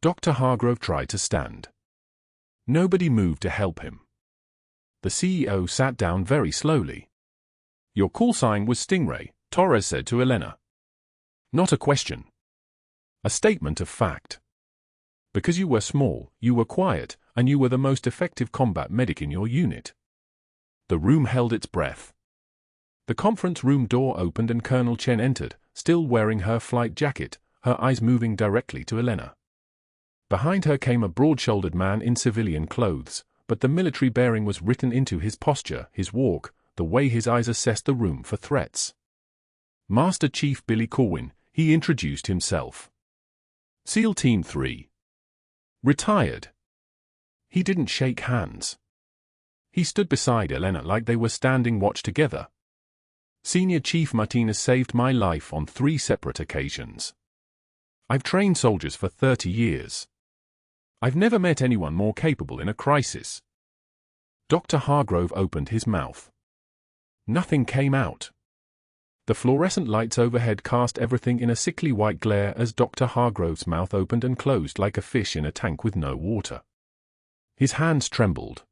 Speaker 1: Dr. Hargrove tried to stand. Nobody moved to help him. The CEO sat down very slowly. Your call sign was Stingray, Torres said to Elena. Not a question. A statement of fact. Because you were small, you were quiet, and you were the most effective combat medic in your unit. The room held its breath. The conference room door opened and Colonel Chen entered, still wearing her flight jacket, her eyes moving directly to Elena. Behind her came a broad-shouldered man in civilian clothes, but the military bearing was written into his posture, his walk, the way his eyes assessed the room for threats. Master Chief Billy Corwin, he introduced himself. SEAL Team 3. Retired. He didn't shake hands. He stood beside Elena like they were standing watch together. Senior Chief Martinez saved my life on 3 separate occasions. I've trained soldiers for 30 years. I've never met anyone more capable in a crisis. Dr. Hargrove opened his mouth. Nothing came out. The fluorescent lights overhead cast everything in a sickly white glare as Dr. Hargrove's mouth opened and closed like a fish in a tank with no water. His hands trembled.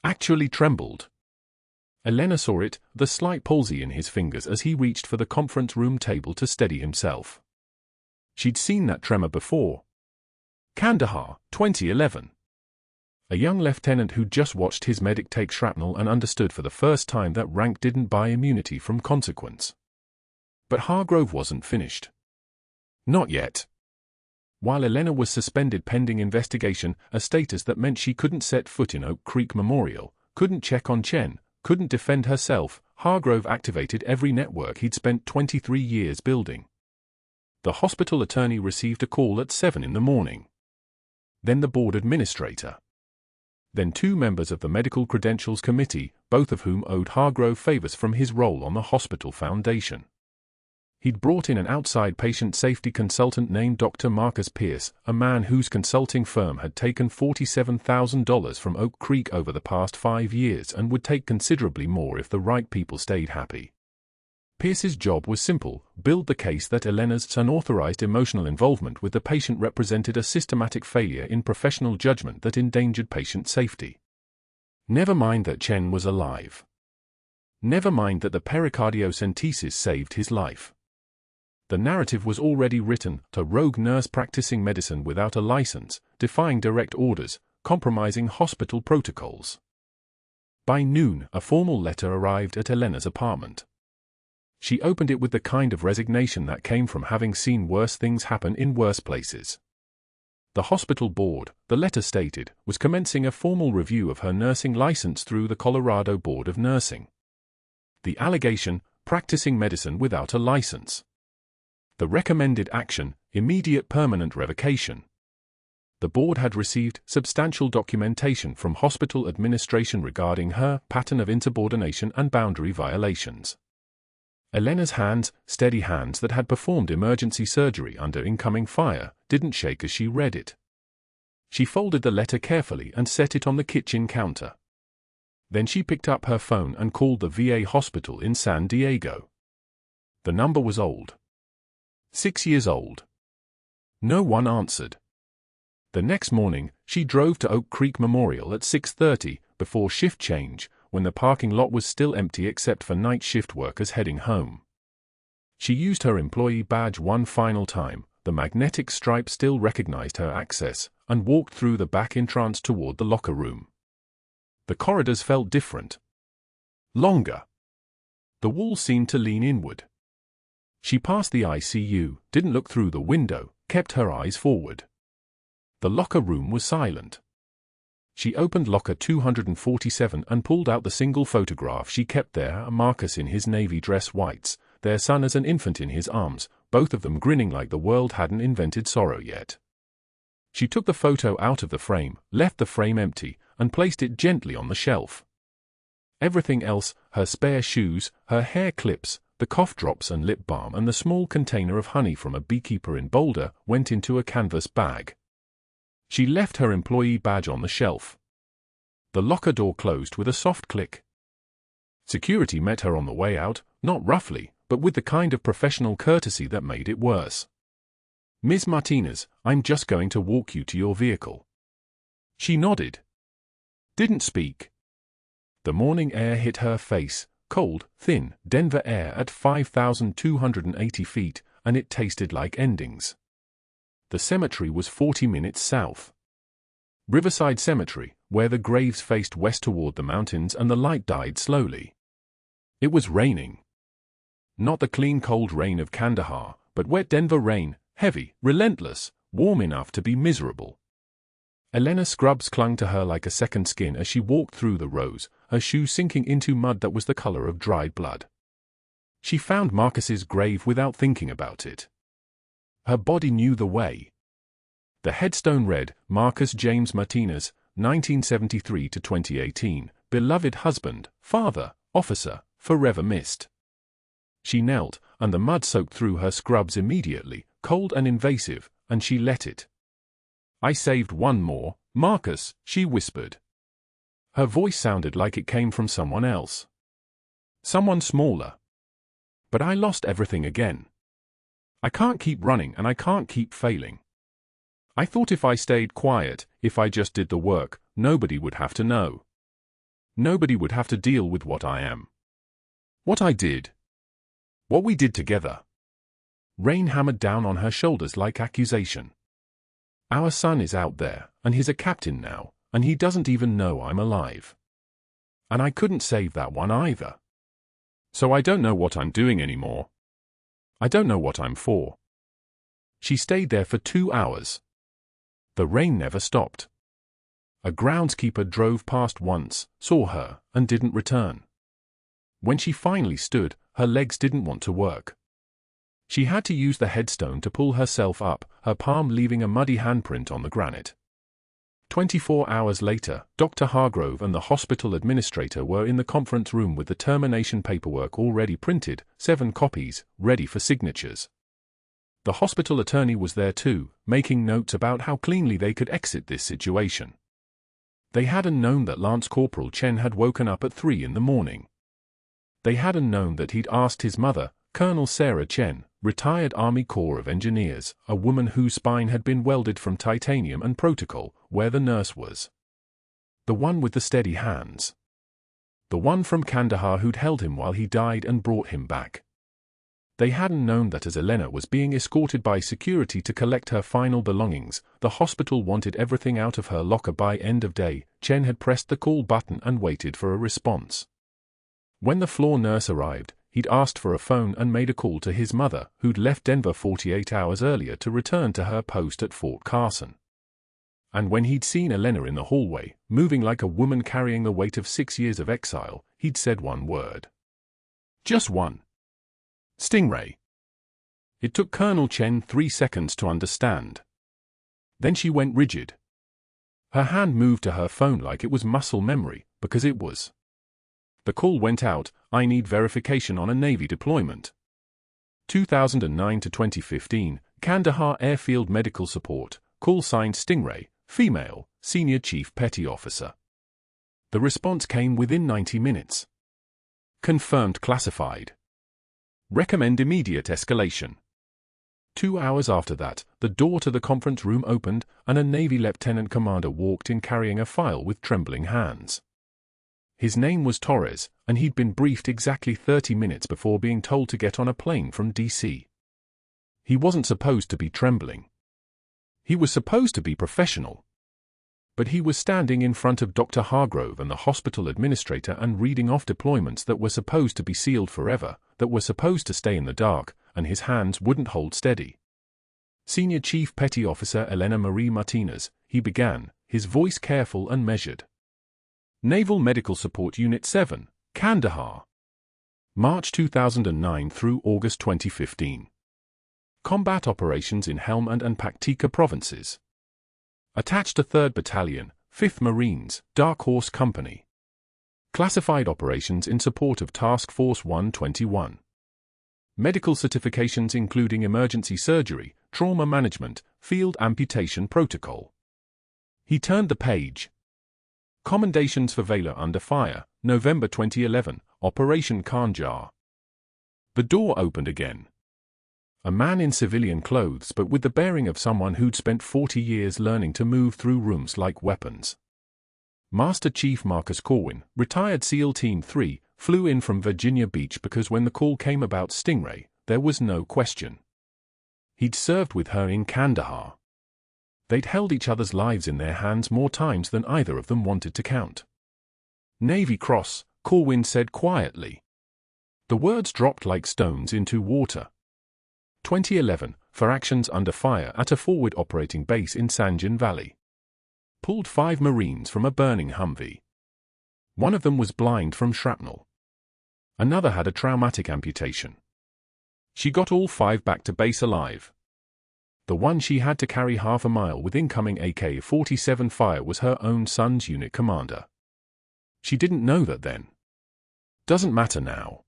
Speaker 1: Actually trembled. Elena saw it, the slight palsy in his fingers as he reached for the conference room table to steady himself. She'd seen that tremor before. Kandahar, 2011. A young lieutenant who'd just watched his medic take shrapnel and understood for the first time that rank didn't buy immunity from consequence. But Hargrove wasn't finished. Not yet. While Elena was suspended pending investigation, a status that meant she couldn't set foot in Oak Creek Memorial, couldn't check on Chen, couldn't defend herself, Hargrove activated every network he'd spent 23 years building. The hospital attorney received a call at 7 in the morning. Then the board administrator. Then 2 members of the Medical Credentials Committee, both of whom owed Hargrove favors from his role on the hospital foundation. He'd brought in an outside patient safety consultant named Dr. Marcus Pierce, a man whose consulting firm had taken $47,000 from Oak Creek over the past 5 years and would take considerably more if the right people stayed happy. Pierce's job was simple: build the case that Elena's unauthorized emotional involvement with the patient represented a systematic failure in professional judgment that endangered patient safety. Never mind that Chen was alive. Never mind that the pericardiocentesis saved his life. The narrative was already written: a rogue nurse practicing medicine without a license, defying direct orders, compromising hospital protocols. By noon, a formal letter arrived at Elena's apartment. She opened it with the kind of resignation that came from having seen worse things happen in worse places. The hospital board, the letter stated, was commencing a formal review of her nursing license through the Colorado Board of Nursing. The allegation: practicing medicine without a license. The recommended action: immediate permanent revocation. The board had received substantial documentation from hospital administration regarding her pattern of insubordination and boundary violations. Elena's hands, steady hands that had performed emergency surgery under incoming fire, didn't shake as she read it. She folded the letter carefully and set it on the kitchen counter. Then she picked up her phone and called the VA hospital in San Diego. The number was old. 6 years old. No one answered. The next morning, she drove to Oak Creek Memorial at 6:30, before shift change, when the parking lot was still empty except for night shift workers heading home. She used her employee badge one final time, the magnetic stripe still recognized her access, and walked through the back entrance toward the locker room. The corridors felt different. Longer. The walls seemed to lean inward. She passed the ICU, didn't look through the window, kept her eyes forward. The locker room was silent. She opened locker 247 and pulled out the single photograph she kept there: Marcus in his navy dress whites, their son as an infant in his arms, both of them grinning like the world hadn't invented sorrow yet. She took the photo out of the frame, left the frame empty, and placed it gently on the shelf. Everything else, her spare shoes, her hair clips, the cough drops and lip balm and the small container of honey from a beekeeper in Boulder, went into a canvas bag. She left her employee badge on the shelf. The locker door closed with a soft click. Security met her on the way out, not roughly, but with the kind of professional courtesy that made it worse. "Ms. Martinez, I'm just going to walk you to your vehicle." She nodded. Didn't speak. The morning air hit her face, cold, thin, Denver air at 5,280 feet, and it tasted like endings. The cemetery was 40 minutes south. Riverside Cemetery, where the graves faced west toward the mountains and the light died slowly. It was raining. Not the clean cold rain of Kandahar, but wet Denver rain, heavy, relentless, warm enough to be miserable. Elena's scrubs clung to her like a second skin as she walked through the rows, her shoes sinking into mud that was the color of dried blood. She found Marcus's grave without thinking about it. Her body knew the way. The headstone read: Marcus James Martinez, 1973 to 2018, beloved husband, father, officer, forever missed. She knelt, and the mud soaked through her scrubs immediately, cold and invasive, and she let it. "I saved one more, Marcus," she whispered. Her voice sounded like it came from someone else. Someone smaller. "But I lost everything again. I can't keep running and I can't keep failing. I thought if I stayed quiet, if I just did the work, nobody would have to know. Nobody would have to deal with what I am. What I did. What we did together." Rain hammered down on her shoulders like accusation. "Our son is out there, and he's a captain now, and he doesn't even know I'm alive. And I couldn't save that one either. So I don't know what I'm doing anymore. I don't know what I'm for." She stayed there for 2 hours. The rain never stopped. A groundskeeper drove past once, saw her, and didn't return. When she finally stood, her legs didn't want to work. She had to use the headstone to pull herself up, her palm leaving a muddy handprint on the granite. 24 hours later, Dr. Hargrove and the hospital administrator were in the conference room with the termination paperwork already printed, 7 copies, ready for signatures. The hospital attorney was there too, making notes about how cleanly they could exit this situation. They hadn't known that Lance Corporal Chen had woken up at 3 in the morning. They hadn't known that he'd asked his mother, Colonel Sarah Chen, retired Army Corps of Engineers, a woman whose spine had been welded from titanium and protocol, where the nurse was. The one with the steady hands. The one from Kandahar who'd held him while he died and brought him back. They hadn't known that as Elena was being escorted by security to collect her final belongings, the hospital wanted everything out of her locker by end of day. Chen had pressed the call button and waited for a response. When the floor nurse arrived, he'd asked for a phone and made a call to his mother, who'd left Denver 48 hours earlier to return to her post at Fort Carson. And when he'd seen Elena in the hallway, moving like a woman carrying the weight of 6 years of exile, he'd said one word. Just one. Stingray. It took Colonel Chen 3 seconds to understand. Then she went rigid. Her hand moved to her phone like it was muscle memory, because it was. The call went out, "I need verification on a Navy deployment." 2009 to 2015, Kandahar Airfield Medical Support, call signed Stingray, female, Senior Chief Petty Officer. The response came within 90 minutes. Confirmed classified. Recommend immediate escalation. 2 hours after that, the door to the conference room opened, and a Navy lieutenant commander walked in carrying a file with trembling hands. His name was Torres, and he'd been briefed exactly 30 minutes before being told to get on a plane from D.C. He wasn't supposed to be trembling. He was supposed to be professional. But he was standing in front of Dr. Hargrove and the hospital administrator and reading off deployments that were supposed to be sealed forever, that were supposed to stay in the dark, and his hands wouldn't hold steady. Senior Chief Petty Officer Elena Martinez, he began, his voice careful and measured. Naval Medical Support Unit 7, Kandahar. March 2009 through August 2015. Combat operations in Helmand and Paktika provinces. Attached to 3rd Battalion, 5th Marines, Dark Horse Company. Classified operations in support of Task Force 121. Medical certifications including emergency surgery, trauma management, field amputation protocol. He turned the page. Commendations for Valor Under Fire, November 2011, Operation Khanjar. The door opened again. A man in civilian clothes but with the bearing of someone who'd spent 40 years learning to move through rooms like weapons. Master Chief Marcus Corwin, retired SEAL Team 3, flew in from Virginia Beach because when the call came about Stingray, there was no question. He'd served with her in Kandahar. They'd held each other's lives in their hands more times than either of them wanted to count. Navy Cross, Corwin said quietly. The words dropped like stones into water. 2011, for actions under fire at a forward operating base in Sanjin Valley. Pulled 5 Marines from a burning Humvee. One of them was blind from shrapnel. Another had a traumatic amputation. She got all 5 back to base alive. The one she had to carry half a mile with incoming AK-47 fire was her own son's unit commander. She didn't know that then. Doesn't matter now.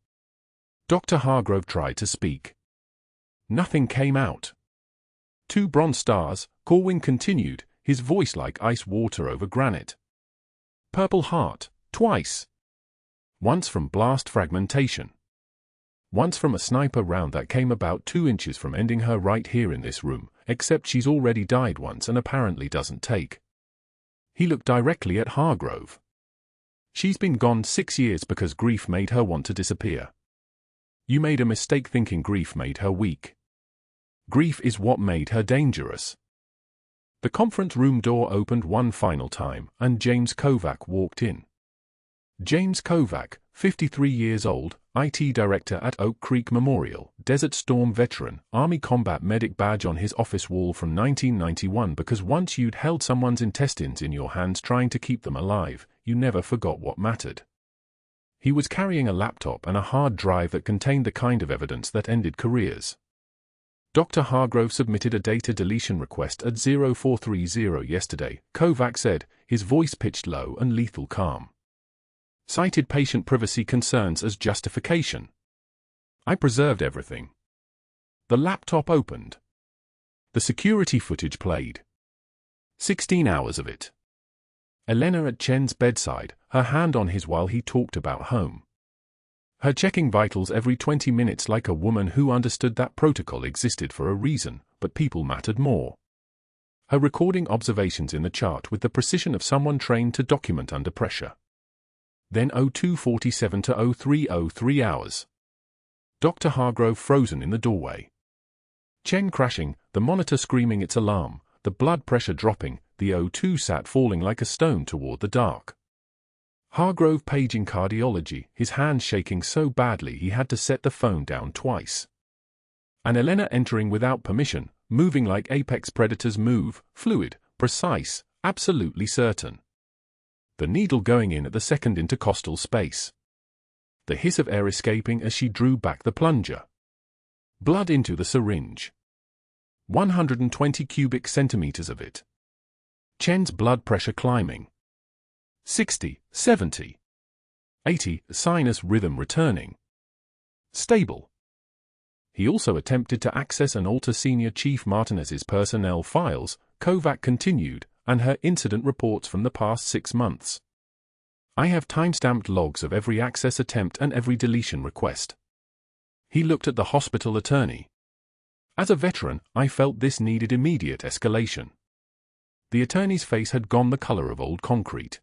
Speaker 1: Dr. Hargrove tried to speak. Nothing came out. 2 Bronze Stars, Corwin continued, his voice like ice water over granite. Purple Heart, twice. Once from blast fragmentation. Once from a sniper round that came about 2 inches from ending her right here in this room, except she's already died once and apparently doesn't take. He looked directly at Hargrove. She's been gone 6 years because grief made her want to disappear. You made a mistake thinking grief made her weak. Grief is what made her dangerous. The conference room door opened one final time, and James Kovac walked in. James Kovac, 53 years old, IT Director at Oak Creek Memorial, Desert Storm veteran, Army Combat Medic badge on his office wall from 1991 because once you'd held someone's intestines in your hands trying to keep them alive, you never forgot what mattered. He was carrying a laptop and a hard drive that contained the kind of evidence that ended careers. Dr. Hargrove submitted a data deletion request at 0430 yesterday, Kovac said, his voice pitched low and lethal calm. Cited patient privacy concerns as justification. I preserved everything. The laptop opened. The security footage played. 16 hours of it. Elena at Chen's bedside, her hand on his while he talked about home. Her checking vitals every 20 minutes like a woman who understood that protocol existed for a reason, but people mattered more. Her recording observations in the chart with the precision of someone trained to document under pressure. Then 02:47 to 03:03 hours. Dr. Hargrove frozen in the doorway. Chen crashing, the monitor screaming its alarm, the blood pressure dropping, the O2 sat falling like a stone toward the dark. Hargrove paging cardiology, his hands shaking so badly he had to set the phone down twice. And Elena entering without permission, moving like apex predators move, fluid, precise, absolutely certain. The needle going in at the second intercostal space. The hiss of air escaping as she drew back the plunger. Blood into the syringe. 120 cubic centimeters of it. Chen's blood pressure climbing. 60, 70, 80, sinus rhythm returning. Stable. He also attempted to access and alter Senior Chief Martinez's personnel files, Kovac continued, and her incident reports from the past 6 months. I have time-stamped logs of every access attempt and every deletion request. He looked at the hospital attorney. As a veteran, I felt this needed immediate escalation. The attorney's face had gone the color of old concrete.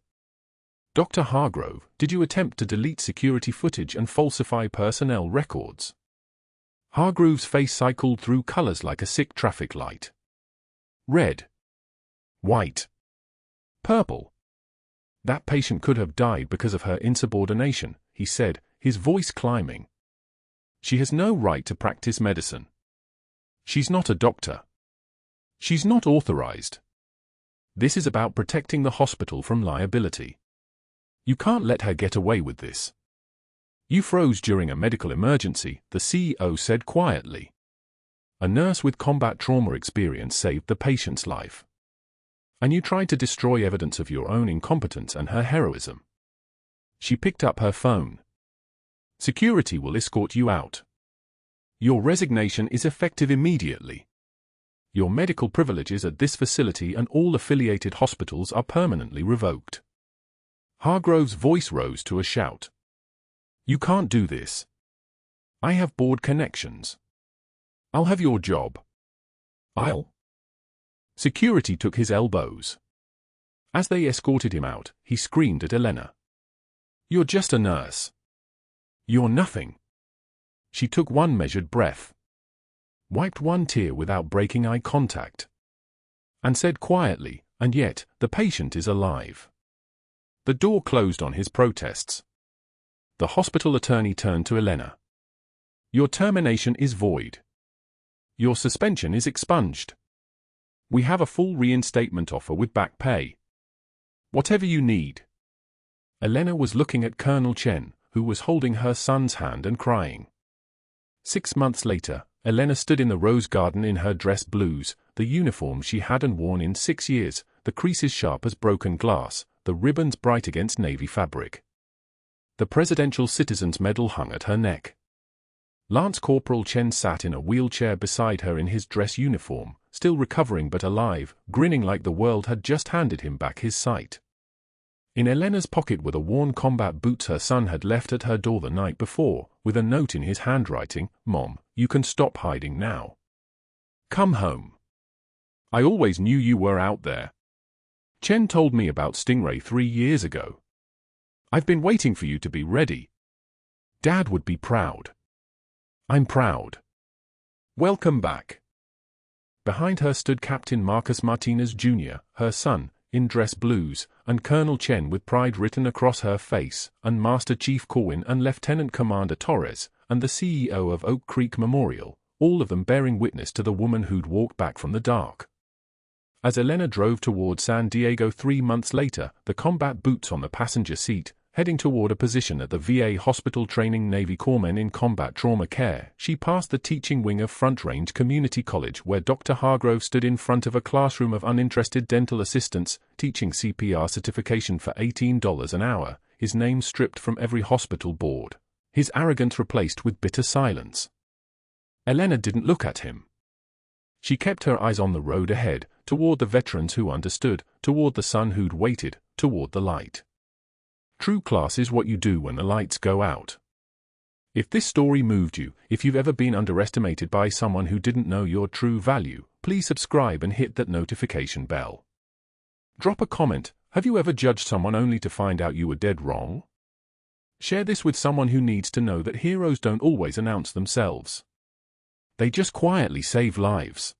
Speaker 1: Dr. Hargrove, did you attempt to delete security footage and falsify personnel records? Hargrove's face cycled through colors like a sick traffic light. Red. White. Purple. That patient could have died because of her insubordination, he said, his voice climbing. She has no right to practice medicine. She's not a doctor. She's not authorized. This is about protecting the hospital from liability. You can't let her get away with this. You froze during a medical emergency, the CEO said quietly. A nurse with combat trauma experience saved the patient's life. And you tried to destroy evidence of your own incompetence and her heroism. She picked up her phone. Security will escort you out. Your resignation is effective immediately. Your medical privileges at this facility and all affiliated hospitals are permanently revoked. Hargrove's voice rose to a shout. You can't do this. I have board connections. I'll have your job. I'll. Security took his elbows. As they escorted him out, he screamed at Elena. You're just a nurse. You're nothing. She took one measured breath. Wiped one tear without breaking eye contact. And said quietly, and yet, the patient is alive. The door closed on his protests. The hospital attorney turned to Elena. Your termination is void. Your suspension is expunged. We have a full reinstatement offer with back pay. Whatever you need. Elena was looking at Colonel Chen, who was holding her son's hand and crying. 6 months later, Elena stood in the rose garden in her dress blues, the uniform she hadn't worn in 6 years, the creases sharp as broken glass, the ribbons bright against navy fabric. The Presidential Citizen's Medal hung at her neck. Lance Corporal Chen sat in a wheelchair beside her in his dress uniform, still recovering but alive, grinning like the world had just handed him back his sight. In Elena's pocket were the worn combat boots her son had left at her door the night before, with a note in his handwriting, Mom, you can stop hiding now. Come home. I always knew you were out there. Chen told me about Stingray 3 years ago. I've been waiting for you to be ready. Dad would be proud. I'm proud. Welcome back. Behind her stood Captain Marcus Martinez Jr., her son, in dress blues, and Colonel Chen with pride written across her face, and Master Chief Corwin and Lieutenant Commander Torres, and the CEO of Oak Creek Memorial, all of them bearing witness to the woman who'd walked back from the dark. As Elena drove toward San Diego 3 months later, the combat boots on the passenger seat, heading toward a position at the VA hospital training Navy corpsmen in combat trauma care, she passed the teaching wing of Front Range Community College where Dr. Hargrove stood in front of a classroom of uninterested dental assistants, teaching CPR certification for $18 an hour, his name stripped from every hospital board, his arrogance replaced with bitter silence. Elena didn't look at him. She kept her eyes on the road ahead, toward the veterans who understood, toward the son who'd waited, toward the light. True class is what you do when the lights go out. If this story moved you, if you've ever been underestimated by someone who didn't know your true value, please subscribe and hit that notification bell. Drop a comment. Have you ever judged someone only to find out you were dead wrong? Share this with someone who needs to know that heroes don't always announce themselves. They just quietly save lives.